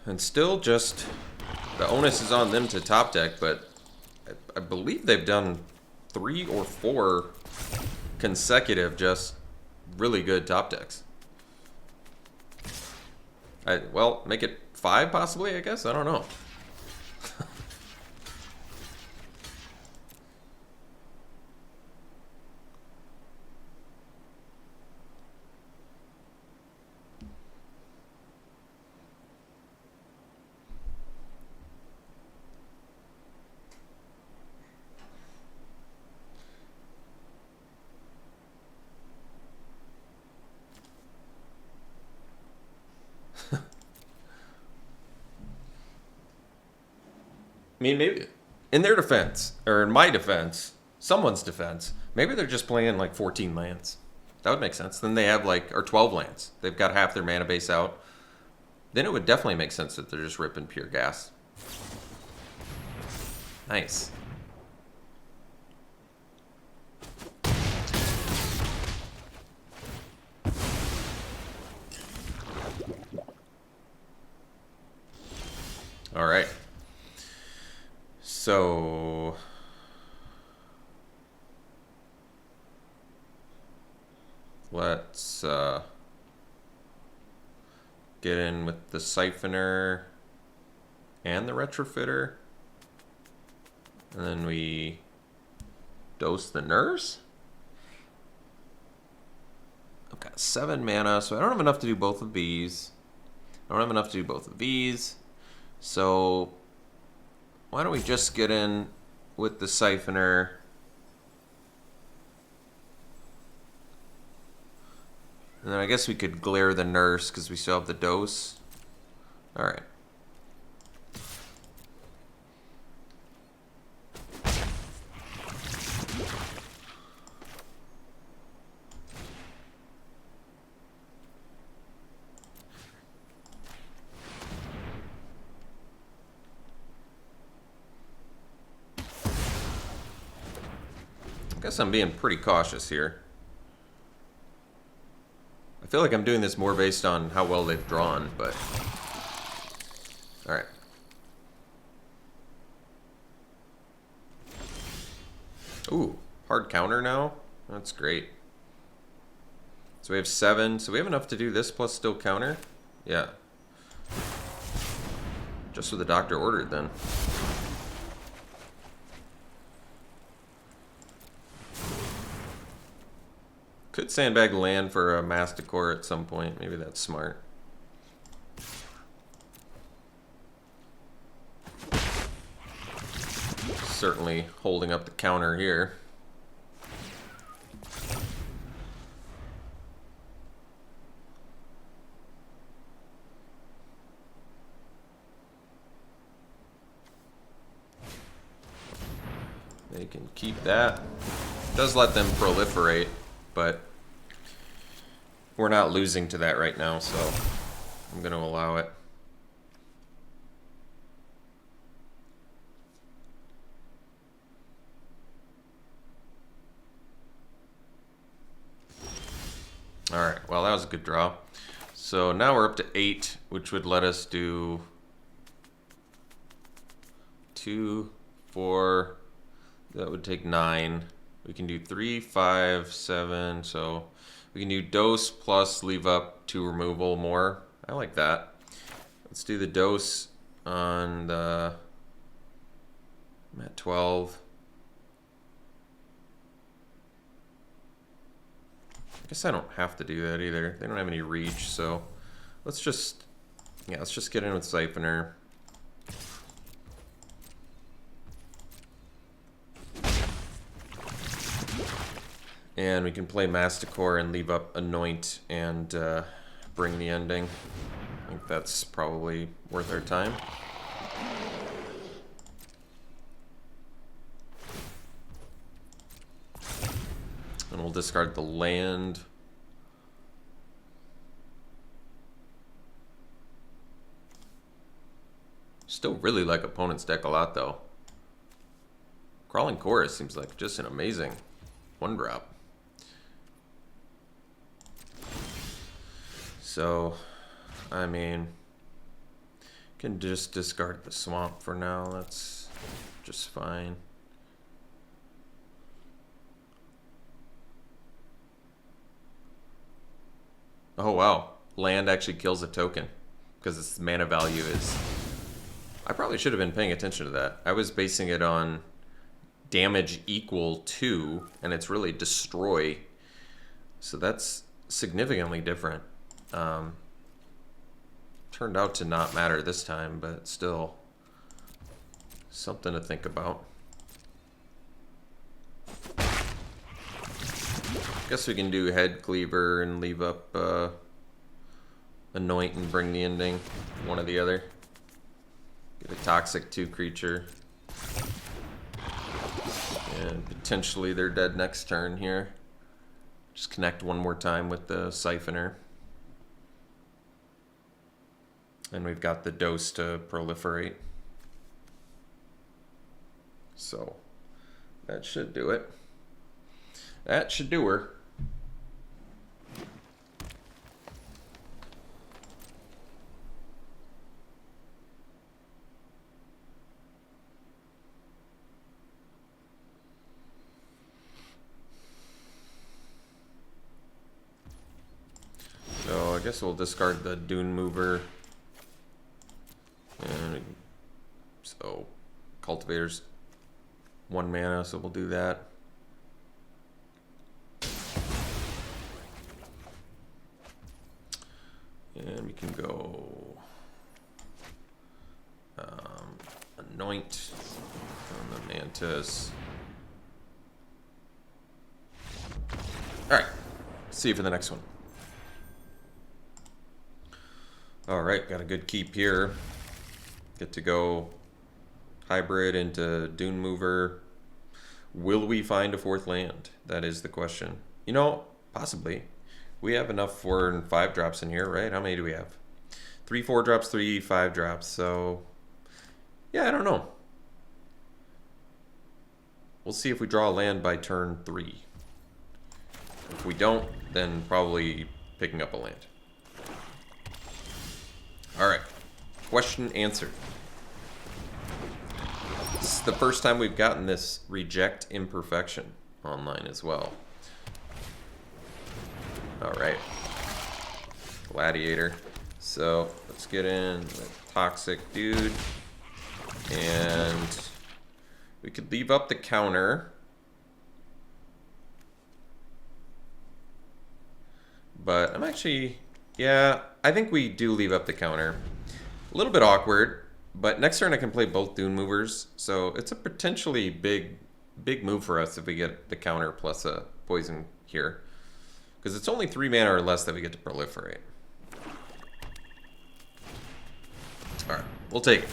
And still just the onus is on them to top deck, but I believe they've done 3 or 4 consecutive just really good top decks. Well, make it 5 possibly, I guess? I don't know. I mean, maybe in their defense, or in my defense, someone's defense, maybe they're just playing like 14 lands. That would make sense. Then they have like, or 12 lands. They've got half their mana base out. Then it would definitely make sense that they're just ripping pure gas. Nice. All right. So let's get in with the Siphoner and the Retrofitter. And then we dose the Nurse. I've got 7 mana, so I don't have enough to do both of these. So why don't we just get in with the Siphoner. And then I guess we could glare the Nurse because we still have the dose. All right. I guess I'm being pretty cautious here. I feel like I'm doing this more based on how well they've drawn, but... Alright. Ooh, hard counter now? That's great. So we have 7, so we have enough to do this plus still counter? Yeah. Just what the doctor ordered then. Could sandbag land for a Masticore at some point. Maybe that's smart. Certainly holding up the counter here. They can keep that. It does let them proliferate, but we're not losing to that right now, so I'm going to allow it. All right, well, that was a good draw. So now we're up to 8, which would let us do 2, 4, that would take 9. We can do 3, 5, 7, so we can do dose plus leave up 2 removal more. I like that. Let's do the dose on the... I'm at 12. I guess I don't have to do that either. They don't have any reach, so let's just... Yeah, let's just get in with Siphoner. And we can play Masticore and leave up Anoint and bring the ending. I think that's probably worth our time. And we'll discard the land. Still really like opponent's deck a lot though. Crawling Chorus seems like just an amazing 1-drop. So, I mean, Can just discard the swamp for now. That's just fine. Oh wow, land actually kills a token because its mana value is... I probably should have been paying attention to that. I was basing it on damage equal to, and it's really destroy. So that's significantly different. Turned out to not matter this time, but still something to think about. Guess we can do head cleaver and leave up anoint and bring the ending, one or the other. Get a toxic 2 creature. And potentially they're dead next turn here. Just connect one more time with the Siphoner. And we've got the dose to proliferate. So that should do it. That should do her. So I guess we'll discard the Dune Mover. And so Cultivator's 1 mana, so we'll do that. And we can go anoint on the Mantis. Alright, see you for the next one. Alright, got a good keep here. Get to go hybrid into Dune Mover. Will we find a 4th land? That is the question. You know, possibly. We have enough 4 and 5 drops in here, right? How many do we have? 3 4 drops, 3 5 drops. So, yeah, I don't know. We'll see if we draw a land by turn 3. If we don't, then probably picking up a land. Alright. Question answered. This is the first time we've gotten this reject imperfection online as well. Alright. Gladiator. So let's get in the toxic dude. And we could leave up the counter. But I'm actually, yeah, I think we do leave up the counter. A little bit awkward. But next turn I can play both Dune Movers, so it's a potentially big move for us if we get the counter plus a poison here. Because it's only 3 mana or less that we get to proliferate. Alright, we'll take it.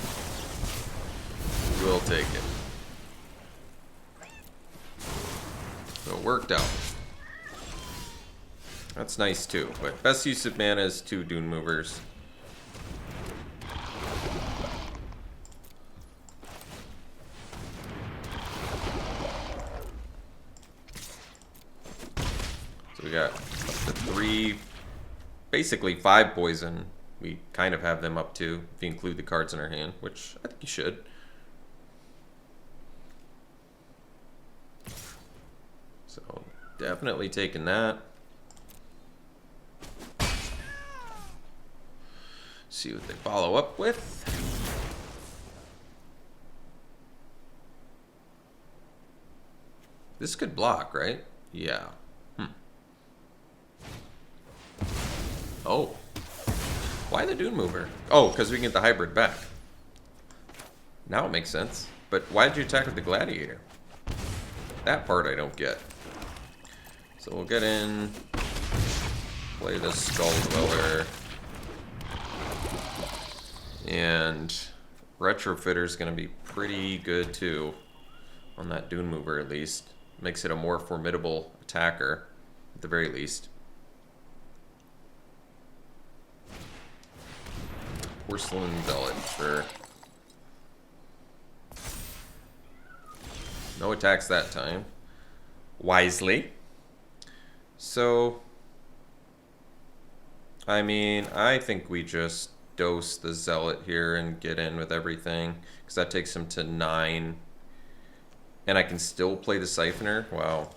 We'll take it. So it worked out. That's nice too, but best use of mana is 2 Dune Movers. So we got up to 3, basically 5 poison. We kind of have them up to, if you include the cards in our hand, which I think you should. So definitely taking that. See what they follow up with. This could block, right? Yeah. Oh. Why the Dune Mover? Oh, because we can get the hybrid back. Now it makes sense. But why did you attack with the Gladiator? That part I don't get. So we'll get in. Play the Skull Dweller. And Retrofitter's going to be pretty good too. On that Dune Mover at least. Makes it a more formidable attacker. At the very least. Porcelain Bellet, sure. No attacks that time. Wisely. So, I mean, I think we just dose the Zealot here and get in with everything, because that takes him to 9. And I can still play the Siphoner? Wow.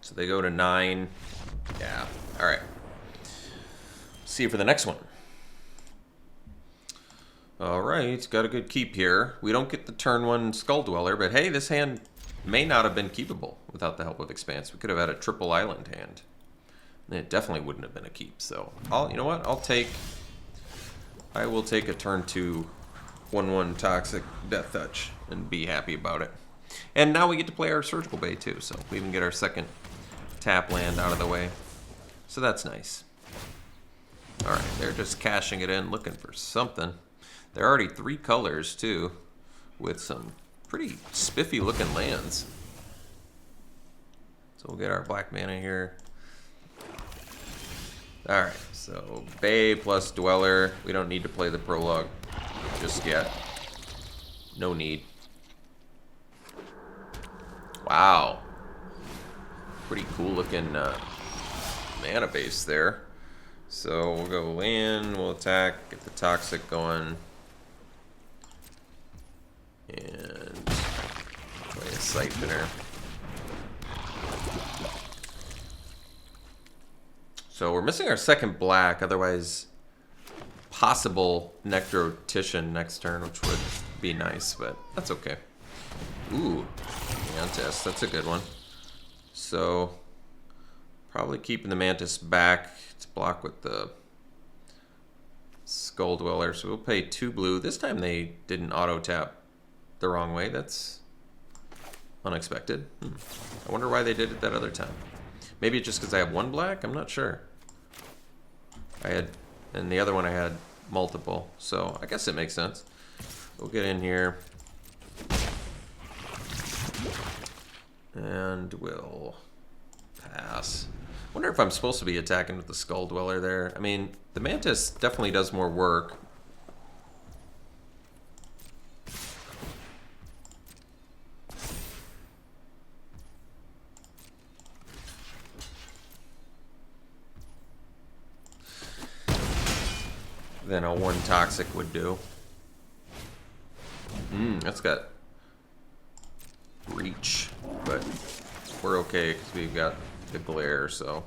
So they go to 9. Yeah, alright. See you for the next one. Alright, got a good keep here. We don't get the turn 1 Skull Dweller, but hey, this hand may not have been keepable without the help of Expanse. We could have had a triple island hand. And it definitely wouldn't have been a keep, so you know what? I will take a turn 2 1/1 Toxic Death Touch and be happy about it. And now we get to play our Surgical Bay too, so we even get our second tap land out of the way. So that's nice. Alright, they're just cashing it in, looking for something. They're already 3 colors too, with some pretty spiffy looking lands. So we'll get our black mana here. Alright, so Bay plus Dweller. We don't need to play the Prologue just yet. No need. Wow. Pretty cool looking mana base there. So we'll go land, we'll attack, get the Toxic going. And play a Siphoner. So we're missing our second black, otherwise possible Necrotician next turn, which would be nice, but that's okay. Ooh, Mantis, that's a good one. So probably keeping the Mantis back to block with the Skull Dweller. So we'll pay 2 blue. This time they didn't auto tap the wrong way. That's unexpected. I wonder why they did it that other time. Maybe just because I have 1 black? I'm not sure. And the other one I had multiple, so I guess it makes sense. We'll get in here. And we'll pass. Wonder if I'm supposed to be attacking with the Skull Dweller there. I mean, the Mantis definitely does more work. Than a 1 Toxic would do. That's got reach, but we're okay because we've got the glare, so.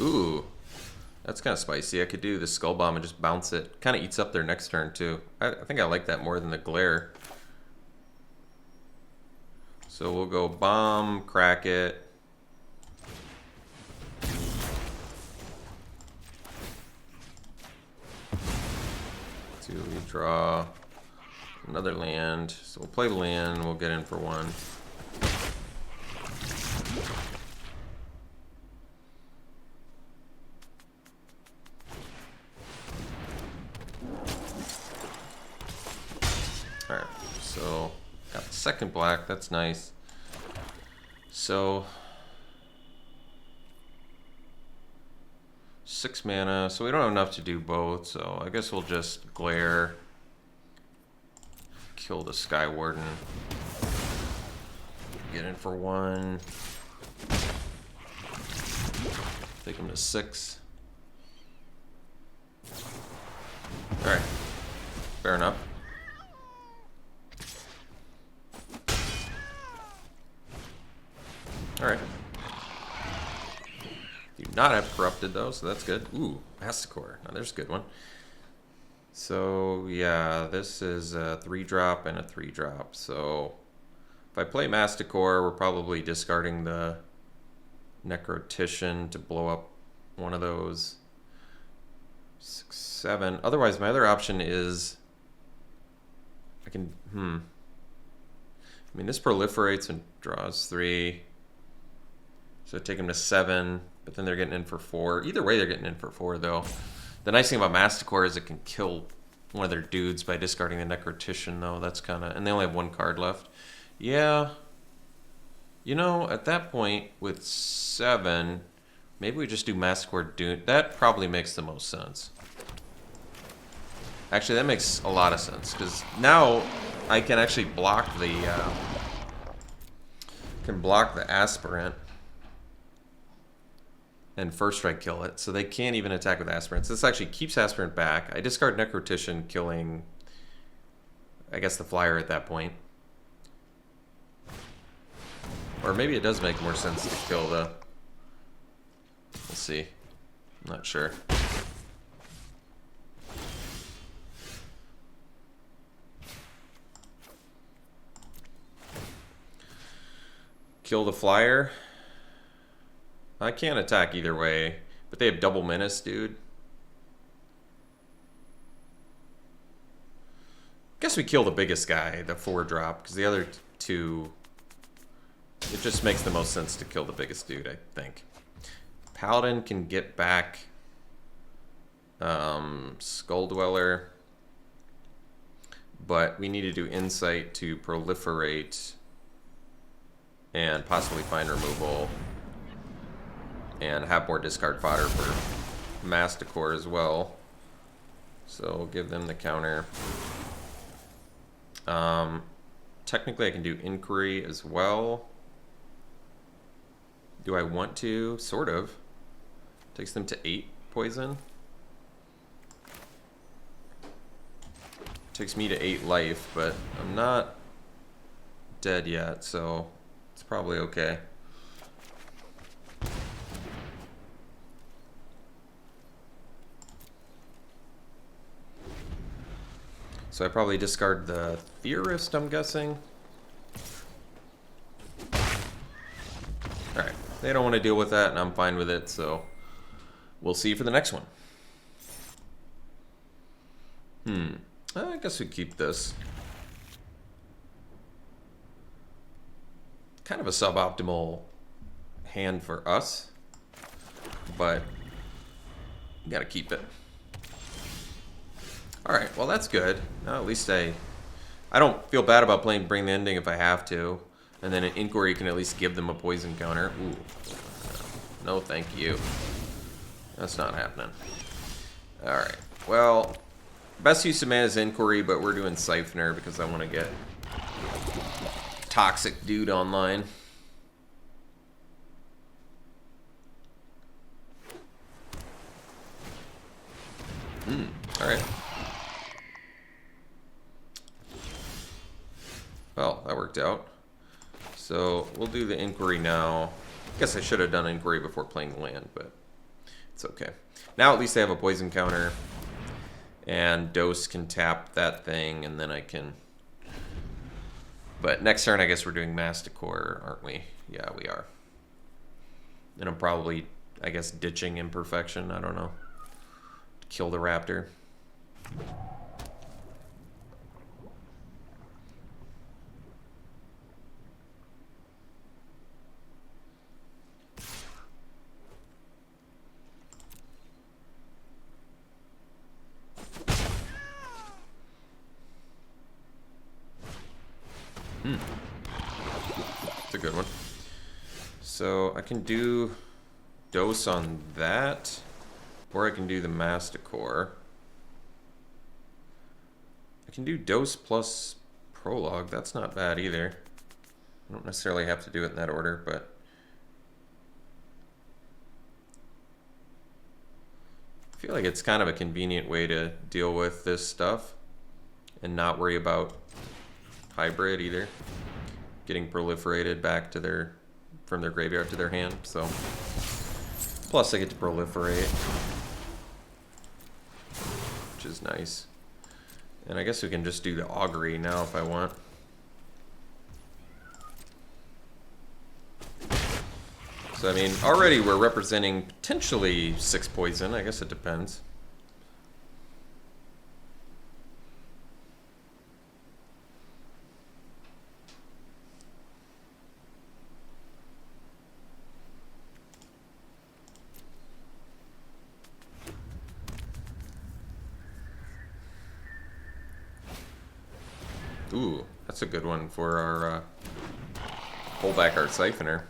Ooh, that's kind of spicy. I could do the Skull Bomb and just bounce it. Kind of eats up their next turn too. I think I like that more than the glare. So we'll go bomb, crack it. We draw another land, so we'll play land, we'll get in for 1. Alright, so got the second black, that's nice. So 6 mana, so we don't have enough to do both, so I guess we'll just glare, kill the Sky Warden, get in for 1, take him to 6. Alright, fair enough. Alright. Do not have Corrupted though, so that's good. Ooh, Masticore. Now there's a good one. So yeah, this is a 3-drop and a 3-drop. So if I play Masticore, we're probably discarding the Necrotician to blow up one of those. 6, 7. Otherwise, my other option is I can. I mean, this proliferates and draws 3. So take him to 7. But then they're getting in for 4. Either way, they're getting in for 4, though. The nice thing about Masticore is it can kill one of their dudes by discarding the Necrotician, though. That's kind of... And they only have 1 card left. Yeah. You know, at that point, with 7, maybe we just do Masticore Dude. That probably makes the most sense. Actually, that makes a lot of sense. Because now I can actually block the... can block the Aspirant and first strike kill it, so they can't even attack with Aspirants. This actually keeps Aspirant back. I discard Necrotician, killing, I guess, the flyer at that point. Or maybe it does make more sense to kill the... We'll see. I'm not sure. Kill the flyer. I can't attack either way, but they have double menace, dude. Guess we kill the biggest guy, the 4-drop, because the other two, it just makes the most sense to kill the biggest dude, I think. Paladin can get back Skull Dweller, but we need to do Insight to proliferate and possibly find removal and have more discard fodder for Masticore as well. So we'll give them the counter. Technically I can do Inquiry as well. Do I want to? Sort of. Takes them to 8 poison. Takes me to 8 life, but I'm not dead yet, so it's probably okay. So I probably discard the Theorist, I'm guessing. Alright, they don't want to deal with that, and I'm fine with it, so we'll see for the next one. I guess we keep this. Kind of a suboptimal hand for us, but you gotta keep it. Alright, well that's good. Now at least I don't feel bad about playing Bring the Ending if I have to. And then an Inquiry can at least give them a poison counter. Ooh. No thank you. That's not happening. Alright, well, best use of mana is Inquiry, but we're doing Siphoner because I want to get Toxic Dude online. Alright. Well, that worked out. So we'll do the Inquiry now. I guess I should have done Inquiry before playing the land, but it's okay. Now at least I have a poison counter, and Dose can tap that thing, and then I can... But next turn I guess we're doing Masticore, aren't we? Yeah, we are. And I'm probably, I guess, ditching Imperfection, I don't know. Kill the Raptor. It's a good one. So I can do Dose on that, or I can do the Masticore. I can do Dose plus Prologue. That's not bad either. I don't necessarily have to do it in that order, but I feel like it's kind of a convenient way to deal with this stuff and not worry about hybrid either. Getting proliferated back to from their graveyard to their hand, so plus I get to proliferate, which is nice. And I guess we can just do the Augury now if I want. So I mean, already we're representing potentially 6 poison. I guess it depends. Ooh, that's a good one for our pull back our Siphoner.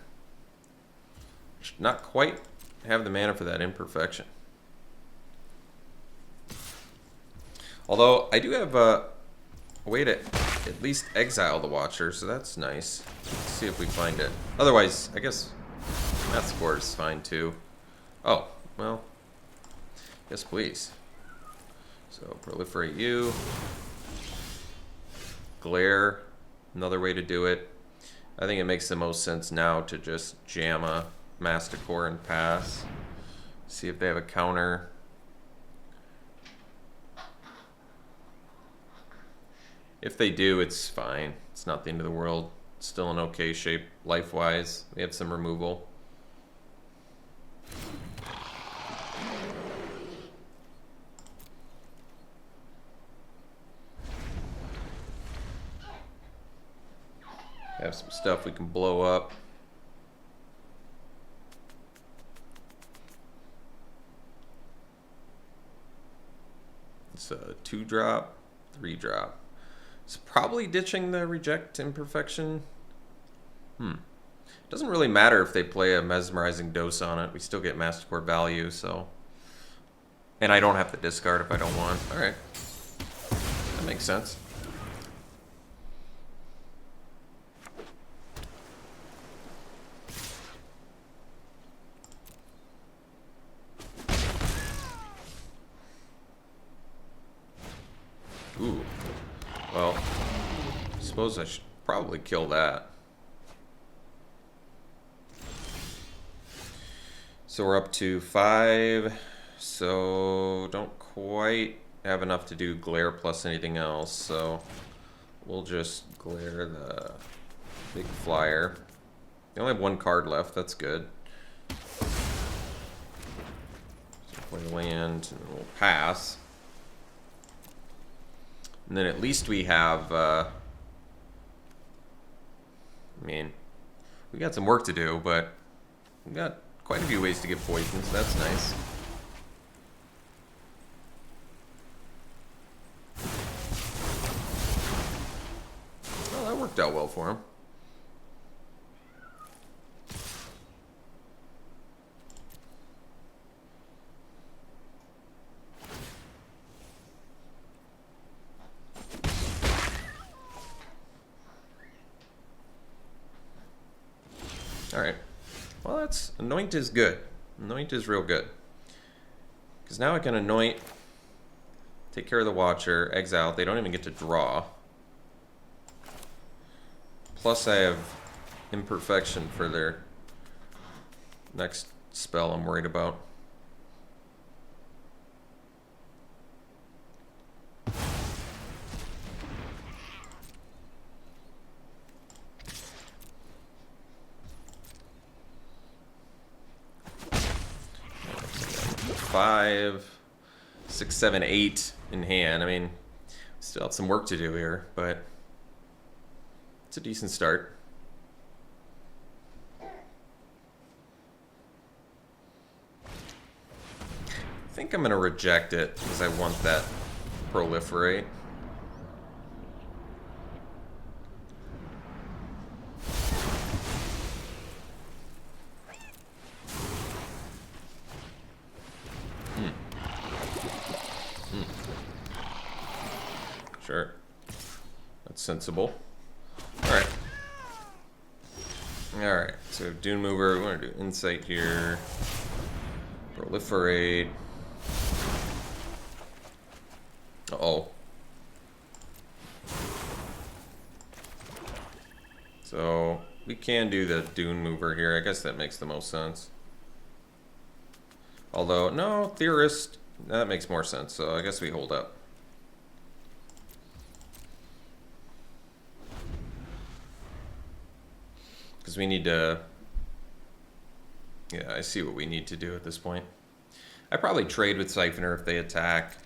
Should not quite have the mana for that Imperfection. Although I do have a way to at least exile the Watcher, so that's nice. Let's see if we find it. Otherwise, I guess math score is fine too. Oh, well, yes, please. So proliferate you. Glare, another way to do it. I think it makes the most sense now to just jam a Masticore and pass. See if they have a counter. If they do, it's fine. It's not the end of the world. It's still in okay shape life-wise. We have some removal. Have some stuff we can blow up. It's a 2-drop, 3-drop. It's probably ditching the reject imperfection. Doesn't really matter if they play a mesmerizing dose on it. We still get Masticore value, so. And I don't have to discard if I don't want. All right, that makes sense. Ooh. Well, I suppose I should probably kill that. So we're up to 5. So don't quite have enough to do glare plus anything else. So we'll just glare the big flyer. We only have 1 card left. That's good. So play land and we'll pass. And then at least we have, I mean, we got some work to do, but we got quite a few ways to get poisons. So that's nice. Well, that worked out well for him. Alright. Well, that's... Anoint is good. Anoint is real good. Because now I can anoint, take care of the Watcher, exile. They don't even get to draw. Plus I have imperfection for their next spell I'm worried about. Five, 6, 7, 8 in hand. I mean, still have some work to do here, but it's a decent start. I think I'm going to reject it because I want that proliferate. Sure. That's sensible. Alright. Alright, so Dune Mover, we want to do Insight here. Proliferate. Uh-oh. So, we can do the Dune Mover here. I guess that makes the most sense. Although, no, Theorist, that makes more sense, so I guess we hold up. Because we need to... Yeah, I see what we need to do at this point. I probably trade with Siphoner if they attack.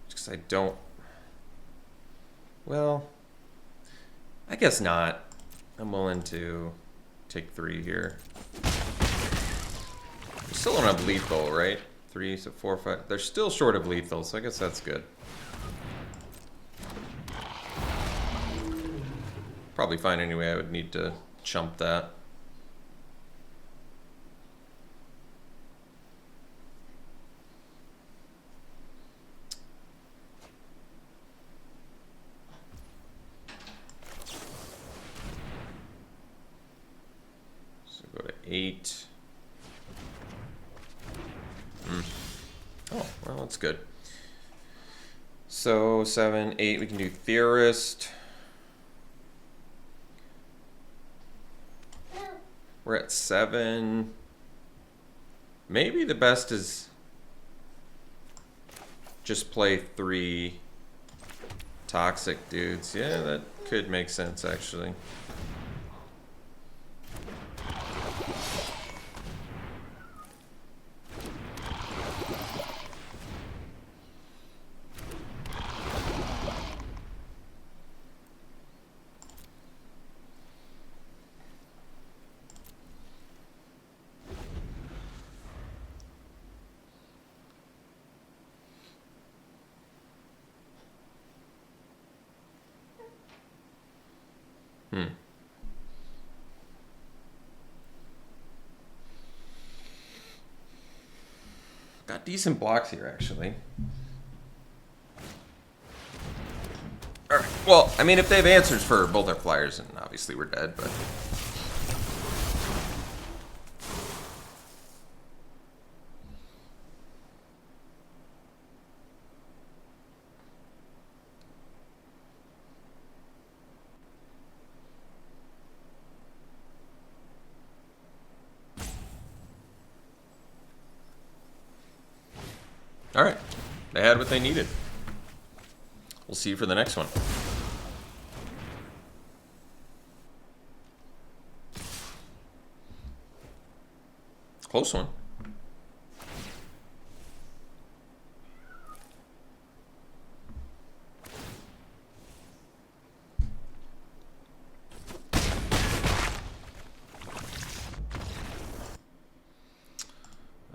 Because I don't... Well... I guess not. I'm willing to take 3 here. We still don't have lethal, right? 3, so 4, 5. They're still short of lethal, so I guess that's good. Probably fine anyway. I would need to chump that. 8. Oh, well, that's good. So 7, 8, we can do Theorist. We're at 7. Maybe the best is just play 3 toxic dudes. Yeah, that could make sense, actually. Got decent blocks here, actually. Alright, well, I mean, if they have answers for both our flyers, then obviously we're dead, but... Alright, they had what they needed. We'll see you for the next one. Close one.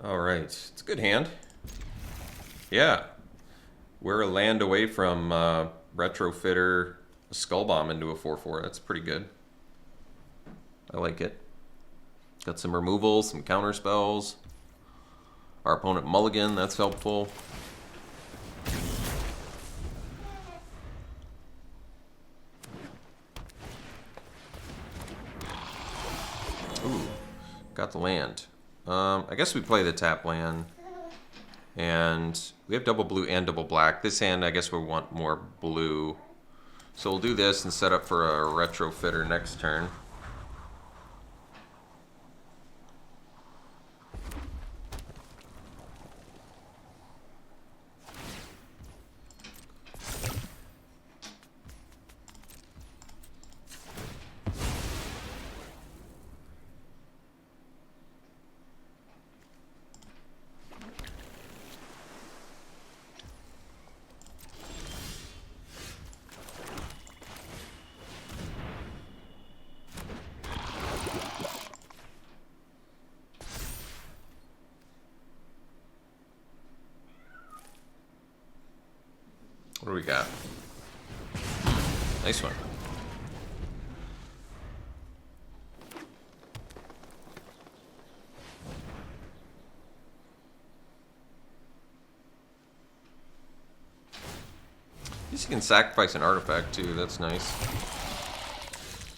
Alright, it's a good hand. Yeah, we're a land away from Retrofitter Skull Bomb into a 4/4. That's pretty good. I like it. Got some removal, some counter spells. Our opponent mulligan, that's helpful. Ooh, got the land. I guess we play the tap land. And we have double blue and double black. This hand, I guess we want more blue. So we'll do this and set up for a Retrofitter next turn. What do we got? Nice one. At least you can sacrifice an artifact too, that's nice.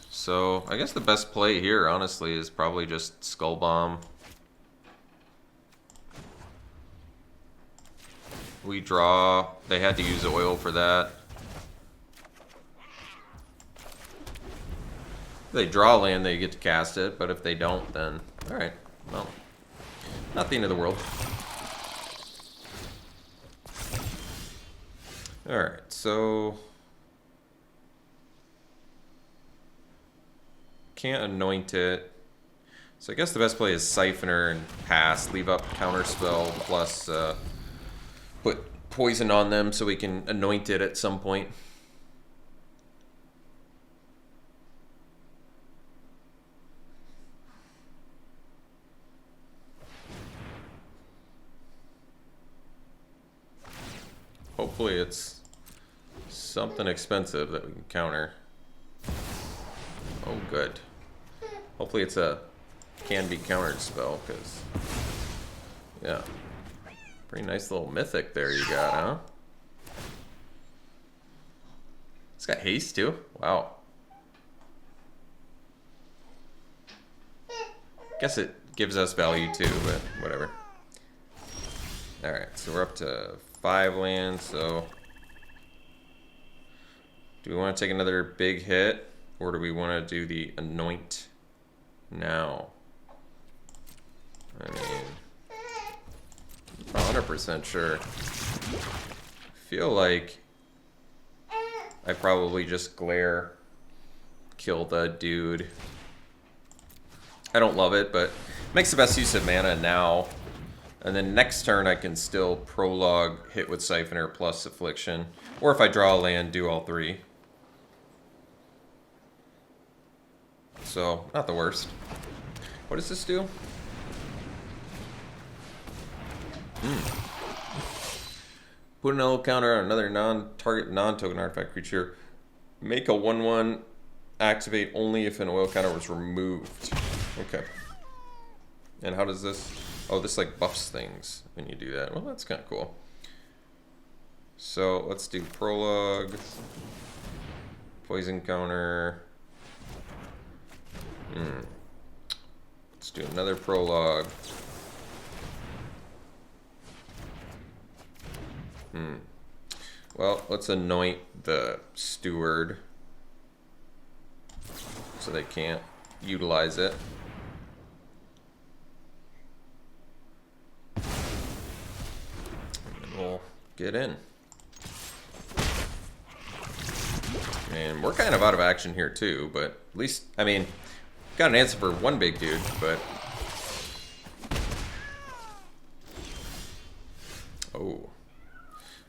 So I guess the best play here, honestly, is probably just Skull Bomb. We draw. They had to use oil for that. If they draw land, they get to cast it, but if they don't, then... Alright, well, not the end of the world. Alright, so... Can't anoint it. So I guess the best play is Siphoner and pass. Leave up Counterspell plus... put poison on them so we can anoint it at some point. Hopefully it's something expensive that we can counter. Oh, good. Hopefully it's a can-be countered spell, because... Yeah. Pretty nice little mythic there you got, huh? It's got haste too. Wow. Guess it gives us value too, but whatever. Alright, so we're up to 5 lands, so... Do we want to take another big hit? Or do we want to do the Anoint now? I mean... I'm not 100% sure. I feel like... I probably just Glare, kill the dude. I don't love it, but makes the best use of mana now. And then next turn I can still Prologue, hit with Siphoner plus Affliction. Or if I draw a land, do all 3. So, not the worst. What does this do? Put an L counter on another non-target non-token artifact creature. Make a 1/1 activate only if an oil counter was removed. Okay. And how does this... Oh, this like buffs things when you do that. Well, that's kind of cool. So, let's do Prologue. Poison counter. Let's do another Prologue. Well, let's anoint the steward so they can't utilize it. And then we'll get in. And we're kind of out of action here too, but at least, I mean, got an answer for one big dude, but... Oh.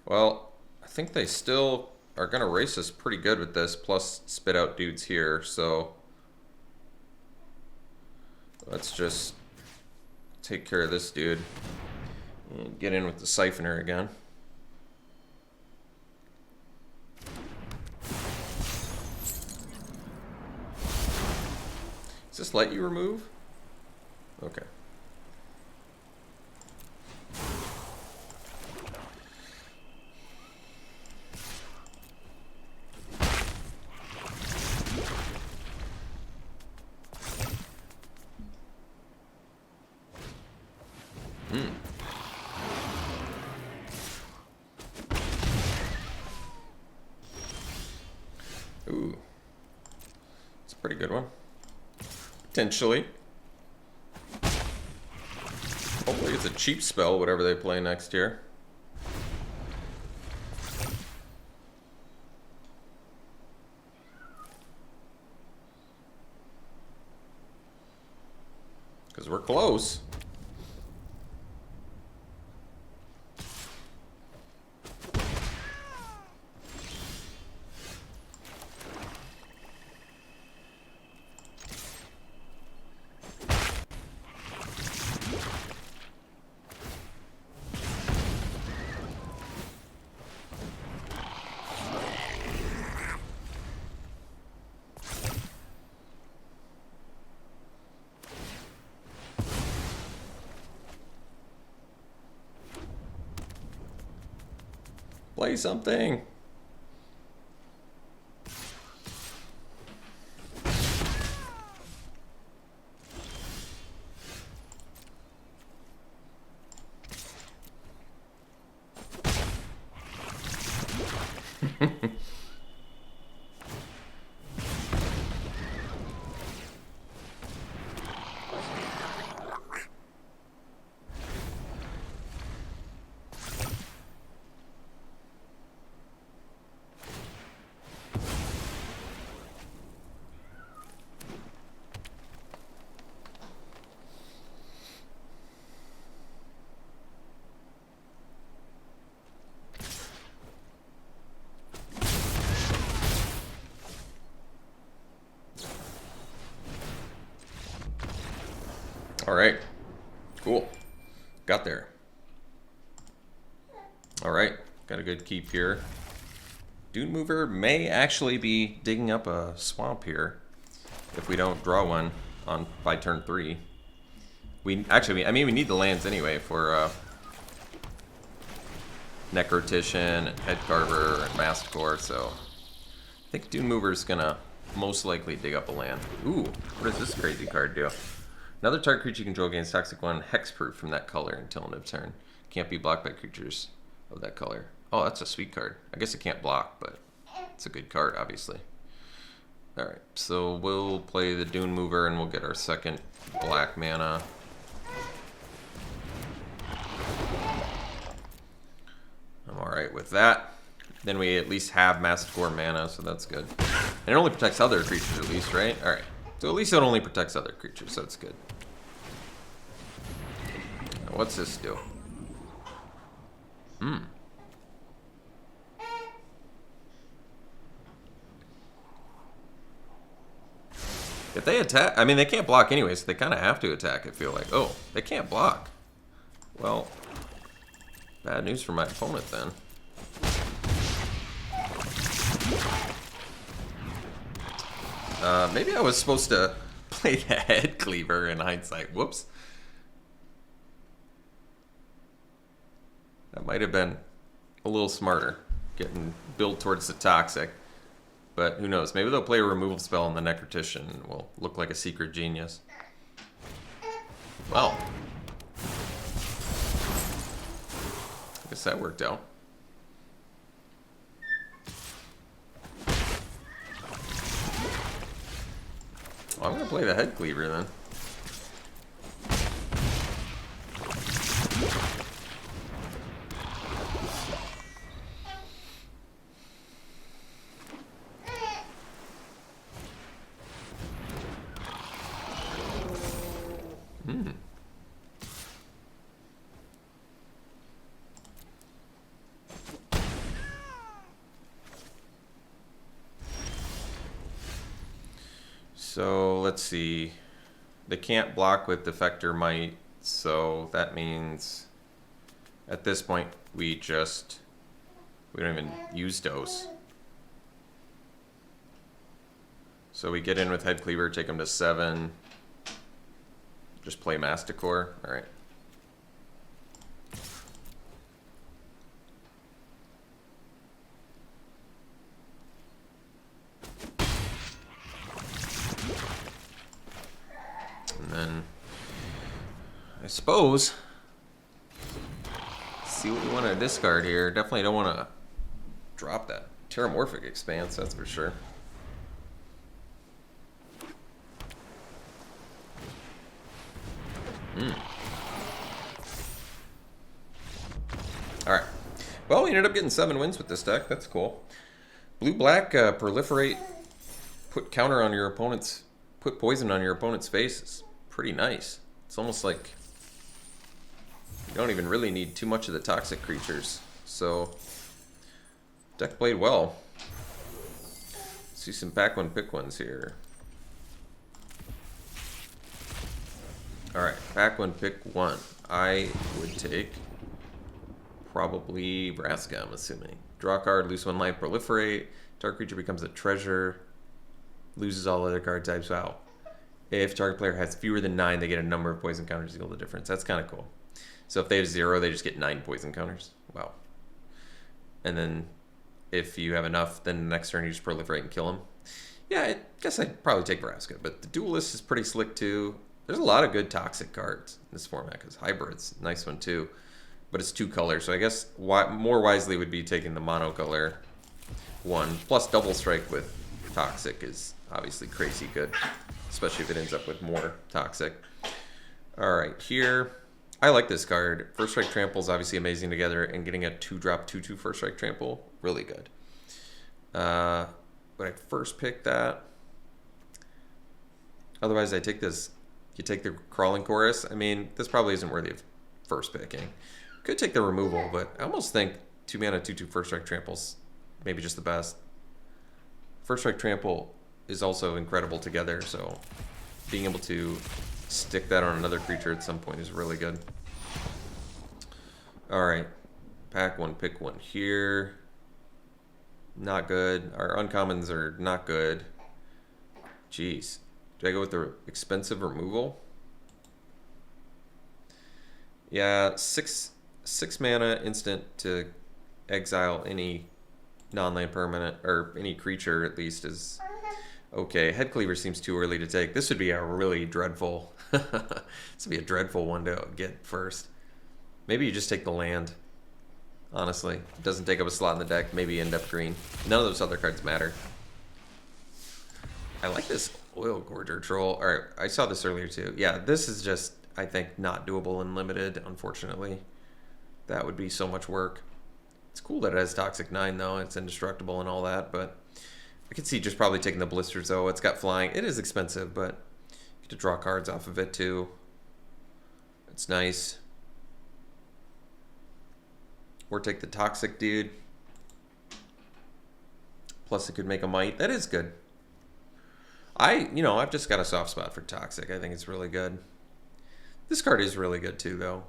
Well, I think they still are going to race us pretty good with this, plus spit out dudes here, so... Let's just take care of this dude. And get in with the Siphoner again. Does this let you remove? Okay. Ooh. It's a pretty good one. Potentially. Hopefully it's a cheap spell, whatever they play next year. Because we're close. Play something. All right, cool. Got there. All right, got a good keep here. Dune Mover may actually be digging up a swamp here if we don't draw one by turn 3. We actually, I mean, we need the lands anyway for Necrotician and Headcarver and Masticore, so I think Dune Mover's gonna most likely dig up a land. Ooh, what does this crazy card do? Another target creature you control gains toxic 1 hexproof from that color until end of turn. Can't be blocked by creatures of that color. Oh, that's a sweet card. I guess it can't block, but it's a good card, obviously. Alright, so we'll play the Dune Mover and we'll get our second black mana. I'm alright with that. Then we at least have Masticore mana, so that's good. And it only protects other creatures at least, right? Alright. So at least it only protects other creatures, so that's good. Now what's this do? If they attack, I mean, they can't block anyways, so they kind of have to attack, I feel like. Oh, they can't block. Well, bad news for my opponent then. Maybe I was supposed to play the Head Cleaver in hindsight. Whoops. That might have been a little smarter, getting built towards the toxic. But who knows? Maybe they'll play a removal spell on the Necrotician and will look like a secret genius. Well, I guess that worked out. Well, I'm going to play the Head Cleaver then. So let's see. They can't block with Defector Might, so that means at this point we don't even use Dose. So we get in with Head Cleaver, take them to 7. Just play Masticore. All right. And then I suppose see what we want to discard here. Definitely don't want to drop that Terramorphic Expanse, that's for sure. Alright. Well, we ended up getting 7 wins with this deck. That's cool. Blue-black, Proliferate, put counter on your opponent's, put poison on your opponent's face. It's pretty nice. It's almost like you don't even really need too much of the toxic creatures. So, deck played well. Let's see some pack one, pick ones here. Alright, pack one, pick one. I would take probably Vraska, I'm assuming. Draw a card, lose 1 life, Proliferate. Target creature becomes a treasure. Loses all other card types. Wow. If target player has fewer than 9, they get a number of poison counters to equal the difference. That's kind of cool. So if they have 0, they just get 9 poison counters. Wow. And then if you have enough, then the next turn you just Proliferate and kill them. Yeah, I guess I'd probably take Vraska, but the Duelist is pretty slick too. There's a lot of good toxic cards in this format because Hybrid's a nice one too. But it's 2 colors, so I guess more wisely would be taking the monocolor one. Plus Double Strike with Toxic is obviously crazy good, especially if it ends up with more Toxic. Alright, here, I like this card. First Strike Trample is obviously amazing together, and getting a 2-drop 2/2 First Strike Trample, really good. When I first picked that, otherwise I take this, you take the Crawling Chorus. I mean, this probably isn't worthy of first picking. Could take the removal, but I almost think 2 mana 2/2 First Strike Trample's maybe just the best. First Strike Trample is also incredible together, so being able to stick that on another creature at some point is really good. Alright, pack one, pick one here. Not good. Our uncommons are not good. Jeez. Do I go with the expensive removal? Yeah, 6 mana instant to exile any non-land permanent, or any creature at least, is Okay, Head Cleaver seems too early to take. This would be a really dreadful... this would be a dreadful one to get first. Maybe you just take the land. Honestly, it doesn't take up a slot in the deck. Maybe you end up green. None of those other cards matter. I like this Oil Gorger Troll. Alright, I saw this earlier too. Yeah, this is just, I think, not doable in Limited, unfortunately. That would be so much work. It's cool that it has Toxic 9, though. It's indestructible and all that, but I could see just probably taking the Blisters, though. It's got flying. It is expensive, but you get to draw cards off of it, too. It's nice. Or take the Toxic dude. Plus, it could make a Might. That is good. I've just got a soft spot for Toxic. I think it's really good. This card is really good, too, though.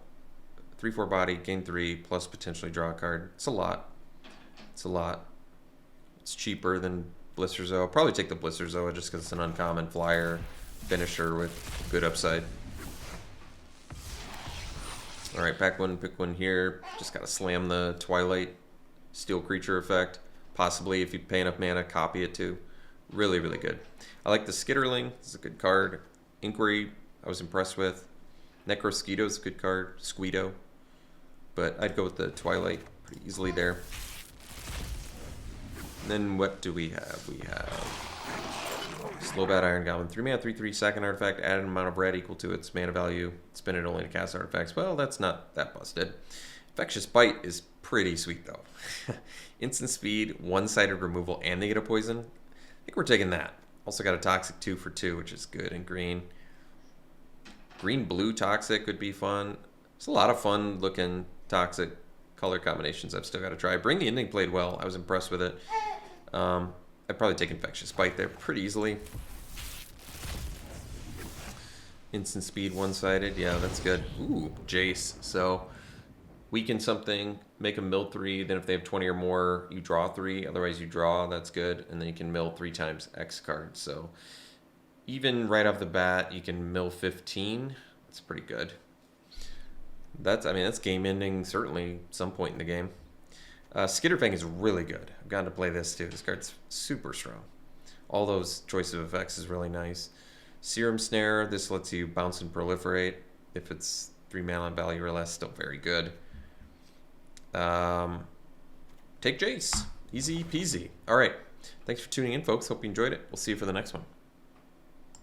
3/4 body, gain 3, plus potentially draw a card. It's a lot. It's a lot. It's cheaper than Blister Zoa. I'll probably take the Blister Zoa just because it's an uncommon flyer finisher with good upside. Alright, pack one, pick one here. Just gotta slam the Twilight Steel Creature effect. Possibly, if you pay enough mana, copy it too. Really, really good. I like the Skitterling. It's a good card. Inquiry, I was impressed with. Necrosquito is a good card. Squito. But I'd go with the Twilight pretty easily there. And then what do we have? We have Slowbat Iron Goblin. 3 mana, 3/3 second artifact. Add an amount of red equal to its mana value. Spin it only to cast artifacts. Well, that's not that busted. Infectious Bite is pretty sweet, though. Instant speed, one-sided removal, and they get a poison. I think we're taking that. Also got a Toxic 2 for 2, which is good in green. Green-blue Toxic would be fun. There's a lot of fun-looking Toxic color combinations I've still got to try. Bring the Ending played well. I was impressed with it. I'd probably take Infectious Bite there pretty easily. Instant speed, one-sided. Yeah, that's good. Ooh, Jace. So, weaken something, make them mill 3, then if they have 20 or more, you draw 3. Otherwise, you draw. That's good. And then you can mill 3 times X cards. So, even right off the bat, you can mill 15. That's pretty good. That's game ending, certainly, some point in the game. Skitterfang is really good. I've gotten to play this, too. This card's super strong. All those choice of effects is really nice. Serum Snare, this lets you bounce and proliferate. If it's 3 mana value or less, still very good. Take Jace. Easy peasy. All right. Thanks for tuning in, folks. Hope you enjoyed it. We'll see you for the next one.